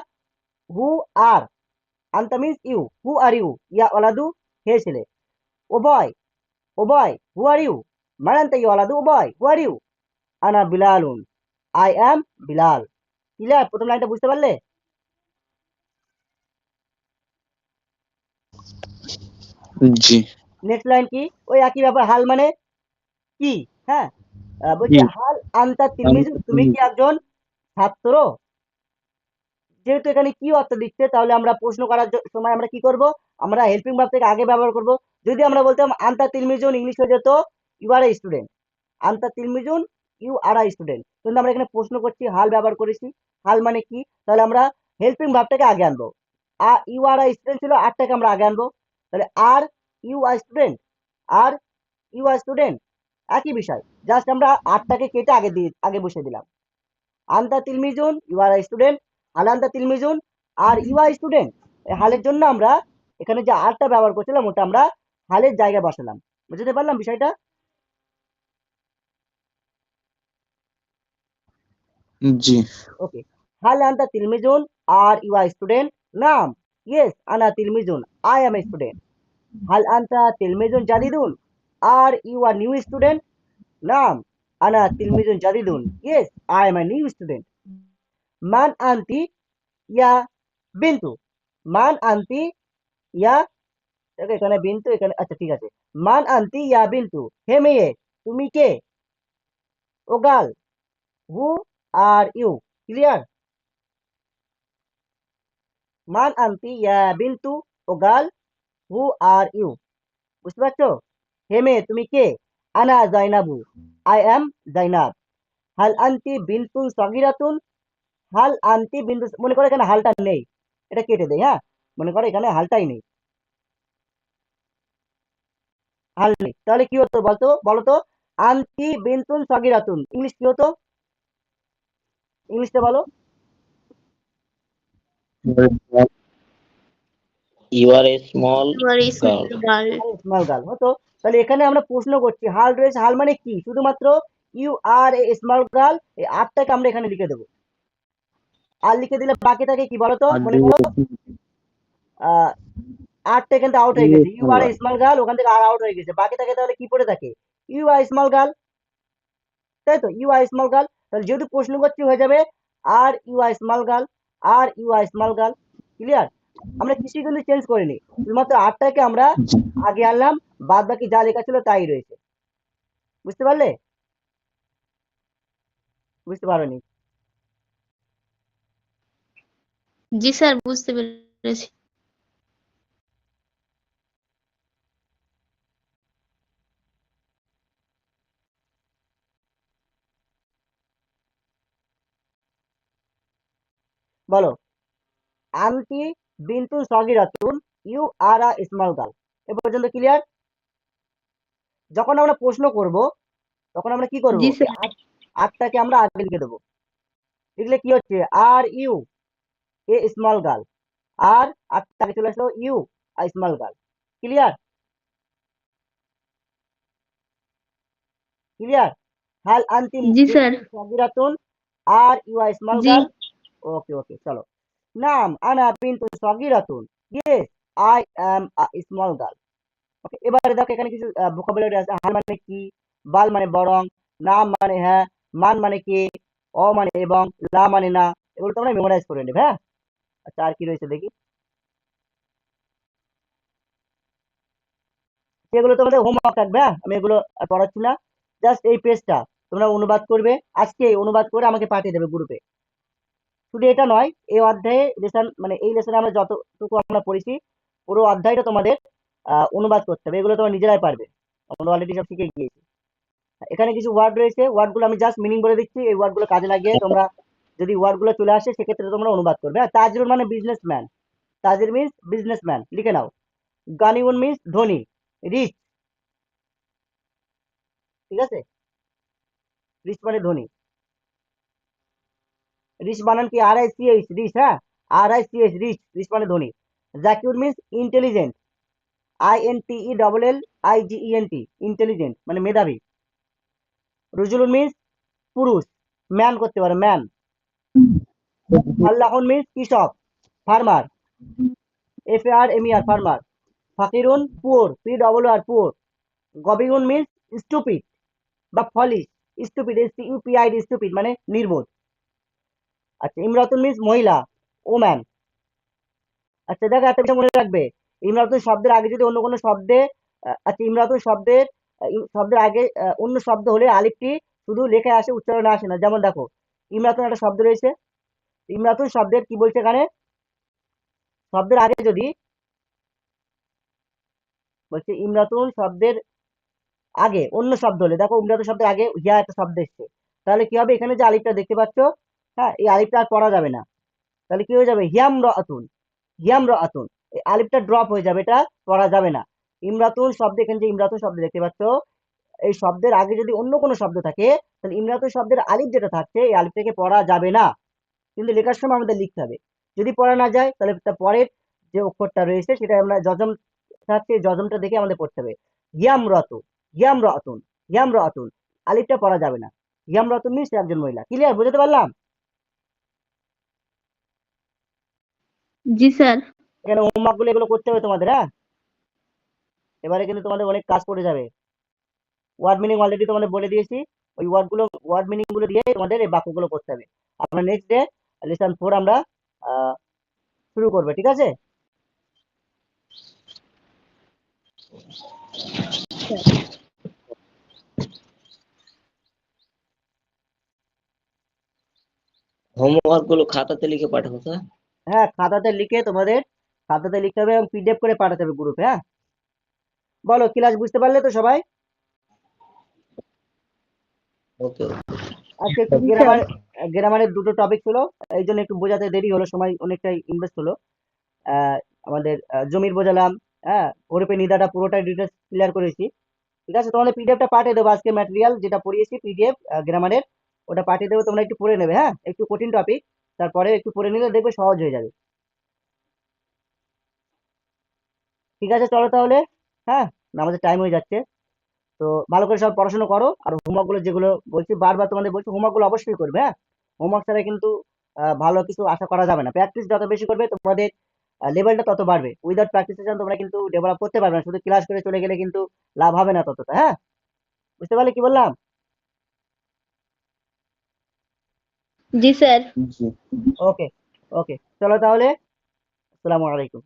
হু আর, আনতা means you, who are you, ইয়া ওয়ালাদু হে ছেলে। O boy, O boy who are you, মান আনতা ইয়া ওয়ালাদু, ও বয় হু আর ইউ, আনা বিলালুন, আই অ্যাম বিলাল। ক্লিয়ার? প্রথম লাইনটা বুঝতে পারলে? জি নেক্সট লাইন কি? ওই একই ব্যাপার, হাল মানে কি, হ্যাঁ। বলছে জি হাল আনতা তিলমিজুন, তুমি কি একজন ছাত্র? যেহেতু এখানে কি অর্থ দিচ্ছে, তাহলে আমরা প্রশ্ন করার সময় আমরা কি করব? আমরা হেল্পিং ভার্ব থেকে আগে ব্যবহার করব। যদি আমরা বলতাম আনতা তিলমিজুন, ইংলিশ হয়ে যেত ইউ আর এ স্টুডেন্ট। আনতা তিলমিজুন ইউ আর আ স্টুডেন্ট, কিন্তু আমরা এখানে প্রশ্ন করছি, হাল ব্যবহার করেছি। হাল মানে কি, তাহলে আমরা হেল্পিং ভার্বটাকে আগে আনবো। ইউ আর আ স্টুডেন্ট ছিল, আরটাকে আমরা আগে আনবো। তাহলে are you are student, are you are student, একই বিষয়, জাস্ট আমরা আরটাকে কেটে আগে বসিয়ে দিলাম। আনতা তিলমিজুন ইউ আর স্টুডেন্ট, হাল আনতা তিলমিজুন আর ইউ আর স্টুডেন্ট। হালের জন্য আমরা এখানে যে আরটা ব্যবহার করছিলাম ওটা আমরা হালের জায়গায় বসালাম। বুঝতে পারলাম বিষয়টা? জি ওকে। হাল আনতা তিলমিজুন আর ইউ আর স্টুডেন্ট, নাম ইয়েস আনা তিলমিজুন, আই এম এ স্টুডেন্ট। হাল আনতা তিলমিজুন জাদিদুন are you are new student, নাম আনা তিলমিজুন জাদিদুন, yes I am a new student. মান আনতি ইয়া বিন্তু, মান আনতি ইয়া, দেখো এখানে বিন্তু, এখানে আচ্ছা ঠিক আছে। মান আনতি ইয়া বিন্তু, হে মেয়ে তুমি কে? Oh girl, who are you. Clear? মান আনতি ইয়া বিন্তু, ও গার্ল, হু আর ইউ। বুঝতে পারছো? হে মেয়ে তুমি কে? আনা জাইনাবু, আই এম জাইনাব। হাল আনতি বিন্তুন সগিরাতুন, হাল আনতি বিন্দু, মনে করো এখানে হালটা নেই, এটা কেটে দেই, হ্যাঁ। মনে করো এখানে হালটাই নেই, হাল নেই, তাহলে কি হতো বলতো, বলো তো? আনতি বিন্তুন সগিরাতুন, ইংলিশ কি হতো? ইংলিশটা বলো। You are a small You are a girl. small girl. Small girl হতো। তাহলে এখানে আমরা প্রশ্ন করছি, হাল রয়েছে, হাল মানে কি, শুধুমাত্র you are a small girl, এই আরটাকে আমরা এখানে লিখে দেবো। আর লিখে দিলে বাকি থাকে কি বলতো, আর মনে করো আহ আরটা এখান থেকে আউট হয়ে গেছে, you are a small girl, ওখান থেকে আর আউট হয়ে গেছে, বাকি থাকে তাহলে কি পড়ে থাকে? ইউ আর স্মল গার্ল, তাই তো, ইউ আর স্মল গার্ল। তাহলে যেহেতু প্রশ্ন করছি হয়ে যাবে are you are small girl, are you are small girl. Clear? আমরা কিছু কিন্তু চেঞ্জ করিনি, শুধুমাত্র আরটাকে আমরা আগে আনলাম, বাদ বাকি যা লেখা ছিল তাই রয়েছে। বুঝতে পারলে? বুঝতে পারোনি? জি স্যার, বুঝতে পেরেছি। বলো, আন্টি বিন্তু সগিরাতুন you are a small girl. এ পর্যন্ত ক্লিয়ার? যখন আমরা প্রশ্ন করব তখন আমরা কি করব? জি এই স্যার। আটটাকে আমরা আগে লিখে দেবো। লিখলে কি হচ্ছে, are you a small girl, আর আটটাকে চলে আসলো you are small girl. Clear? Clear? হাল আন্টি জি স্যার। বিন্তু সগিরাতুন আর ইউ আর স্মল জি। গার্ল। ওকে ওকে, চলো। নাম আনা বিন্তু সগিরাতুন, yes I am a small girl. Okay, এবারে দেখো এখানে কিছু ভোকাবুলারি আছে। হাল মানে কি, বাল মানে বরং, নাম মানে হ্যাঁ, মান মানে কি, অ মানে এবং, লা মানে না। এগুলো তোমরা মেমোরাইজ করে নেবে, হ্যাঁ। আচ্ছা, আর কি রয়েছে দেখি। এগুলো তোমাদের হোমওয়ার্ক থাকবে, হ্যাঁ, আমি এগুলো আর পড়াচ্ছি না। জাস্ট এই পেজটা তোমরা অনুবাদ করবে, আজকে অনুবাদ করে আমাকে পাঠিয়ে দেবে গ্রুপে। শুধু এটা নয়, এই অধ্যায়ে লেসন মানে এই লেসনে আমরা যতটুকু আমরা পড়েছি পুরো অধ্যায়টা তোমাদের অনুবাদ করতে হবে। এগুলো তোমরা নিজেরাই পারবে, আমরা অলরেডি সব শিখে গিয়েছি। এখানে কিছু ওয়ার্ড রয়েছে, ওয়ার্ডগুলো আমি জাস্ট মিনিং বলে দিচ্ছি, এই ওয়ার্ডগুলো কাজে লাগিয়ে তোমরা যদি ওয়ার্ডগুলো চলে আসে সেক্ষেত্রে তোমরা অনুবাদ করবে। তাজরুল মানে বিজনেসম্যান, তাজির মিন্স বিজনেসম্যান, লিখে নাও। গানিউন মিন্স ধনী, রিচ, ঠিক আছে, রিচ মানে ধনী। রিচ বানান কি RICH, রিচ, হ্যাঁ, RICH, রিচ, রিচ মানে ধনী। জাকিউর মিন্স ইন্টেলিজেন্ট, INTELLIGENT, ইন্টেলিজেন্ট মানে মেধাবী। রুজুলুন মিন্স পুরুষ, ম্যান করতে পারে, ম্যান। ফাল্লাহুন মিন্স কৃষক, ফার্মার, FARMER, ফার্মার। ফাকিরুন পুয়ার, PWR, পুয়ার। গবিউন মিন্স স্টুপিড বা ফলিশ, স্টুপিড, STUPID, স্টুপিড মানে নির্বোধ। আচ্ছা, ইমরাতুন মিন্স মহিলা, ওম্যান। আচ্ছা দেখো, একটা বিষয় মনে রাখবে, ইমরাতুন শব্দের আগে যদি অন্য কোনো শব্দে আচ্ছা, ইমরাতুন শব্দের আগে অন্য শব্দ হলে আলিফটি শুধু লেখায় আসে, উচ্চারণে আসে না। যেমন দেখো, ইমরাতুন একটা শব্দ রয়েছে, ইমরাতুন শব্দের কি বলছে এখানে, শব্দের আগে যদি বলছে ইমরাতুন শব্দের আগে অন্য শব্দ হলে, দেখো ইমরাতুন শব্দের আগে হিয়া একটা শব্দ এসছে, তাহলে কি হবে, এখানে যে আলিফটা দেখতে পাচ্ছ, হ্যাঁ, এই আলিফটা আর পড়া যাবে না। তাহলে কি হয়ে যাবে, হিয়াম রাতুন, হিয়াম রাতুন, এই আলিফটা ড্রপ হয়ে যাবে, এটা পড়া যাবে না। ইমরাতুন শব্দ, এখানে যে ইমরাতুন শব্দ দেখতে পাচ্ছ, এই শব্দের আগে যদি অন্য কোনো শব্দ থাকে তাহলে ইমরাতুন শব্দের আলিফ যেটা থাকছে এই আলিফটাকে পড়া যাবে না, কিন্তু লেখার সময় আমাদের লিখতে হবে। যদি পড়া না যায় তাহলে তার পরের যে অক্ষরটা রয়েছে সেটা আমরা যজম থাকছে, এই যজমটা দেখে আমাদের পড়তে হবে। হিয়াম রতু, হিয়াম রাতুন, হিয়াম রাতুন, আলিফটা পড়া যাবে না। হিয়াম রাতুন মিন্স একজন মহিলা। ক্লিয়ার, বুঝতে পারলাম? জি স্যার। এখানে হোমওয়ার্ক গুলো এগুলো করতে হবে তোমাদের, হ্যাঁ। এবারে কিন্তু তোমাদের অনেক কাজ পড়ে যাবে। ওয়ার্ড মিনিং অলরেডি তোমাদের বলে দিয়েছি, ওই ওয়ার্ড মিনিং গুলো দিয়ে তোমাদের এই বাক্যগুলো করতে হবে। আমরা নেক্সট ডে লেসন 4 আমরা শুরু করবো, ঠিক আছে? হোমওয়ার্ক গুলো খাতাতে লিখে পাঠাবো স্যার। হ্যাঁ, খাতাতে লিখতে হবে এবং PDF করে পাঠাতে হবে গ্রুপে, হ্যাঁ। বলো, ক্লাস বুঝতে পারলে তো সবাই? ওকে। আজকে একটু গ্রামারের দুটো টপিক ছিল, এই জন্য একটু বোঝাতে দেরি হলো, সময় অনেকটাই ইনভেস্ট হলো। আমাদের জমির বোঝালাম, হ্যাঁ, ওরপে নিদাটা পুরোটাই ডিটেলস ক্লিয়ার করেছি। ঠিক আছে, তোমাদের পিডিএফটা পাঠিয়ে দেবো, আজকে ম্যাটেরিয়াল যেটা পড়িয়েছি PDF গ্রামারের, ওটা পাঠিয়ে দেবো, তোমরা একটু পড়ে নেবে, হ্যাঁ। একটু কঠিন টপিক, তারপরে একটু পড়ে নিলে দেখবে সহজ হয়ে যাবে। ঠিক আছে, চলো তাহলে, হ্যাঁ, আমাদের টাইম হয়ে যাচ্ছে। তো ভালো করে সব পড়াশোনা করো, আর হোমওয়ার্ক গুলো যেগুলো বলছি বারবার তোমাদের বলছি, হোমওয়ার্ক গুলো অবশ্যই করবে, হ্যাঁ। হোমওয়ার্ক ছাড়া কিন্তু ভালো কিছু আশা করা যাবে না। প্র্যাকটিস যত বেশি করবে তোমাদের লেভেলটা তত বাড়বে। উইদাউট প্র্যাকটিসেশন তোমরা কিন্তু ডেভেলপ করতে পারবে না, শুধু ক্লাস করে চলে গেলে কিন্তু লাভ হবে না ততটা, হ্যাঁ। বুঝতে পারলে কি বললাম? জি স্যার। ওকে, ওকে, চলো তাহলে, আসসালামু আলাইকুম।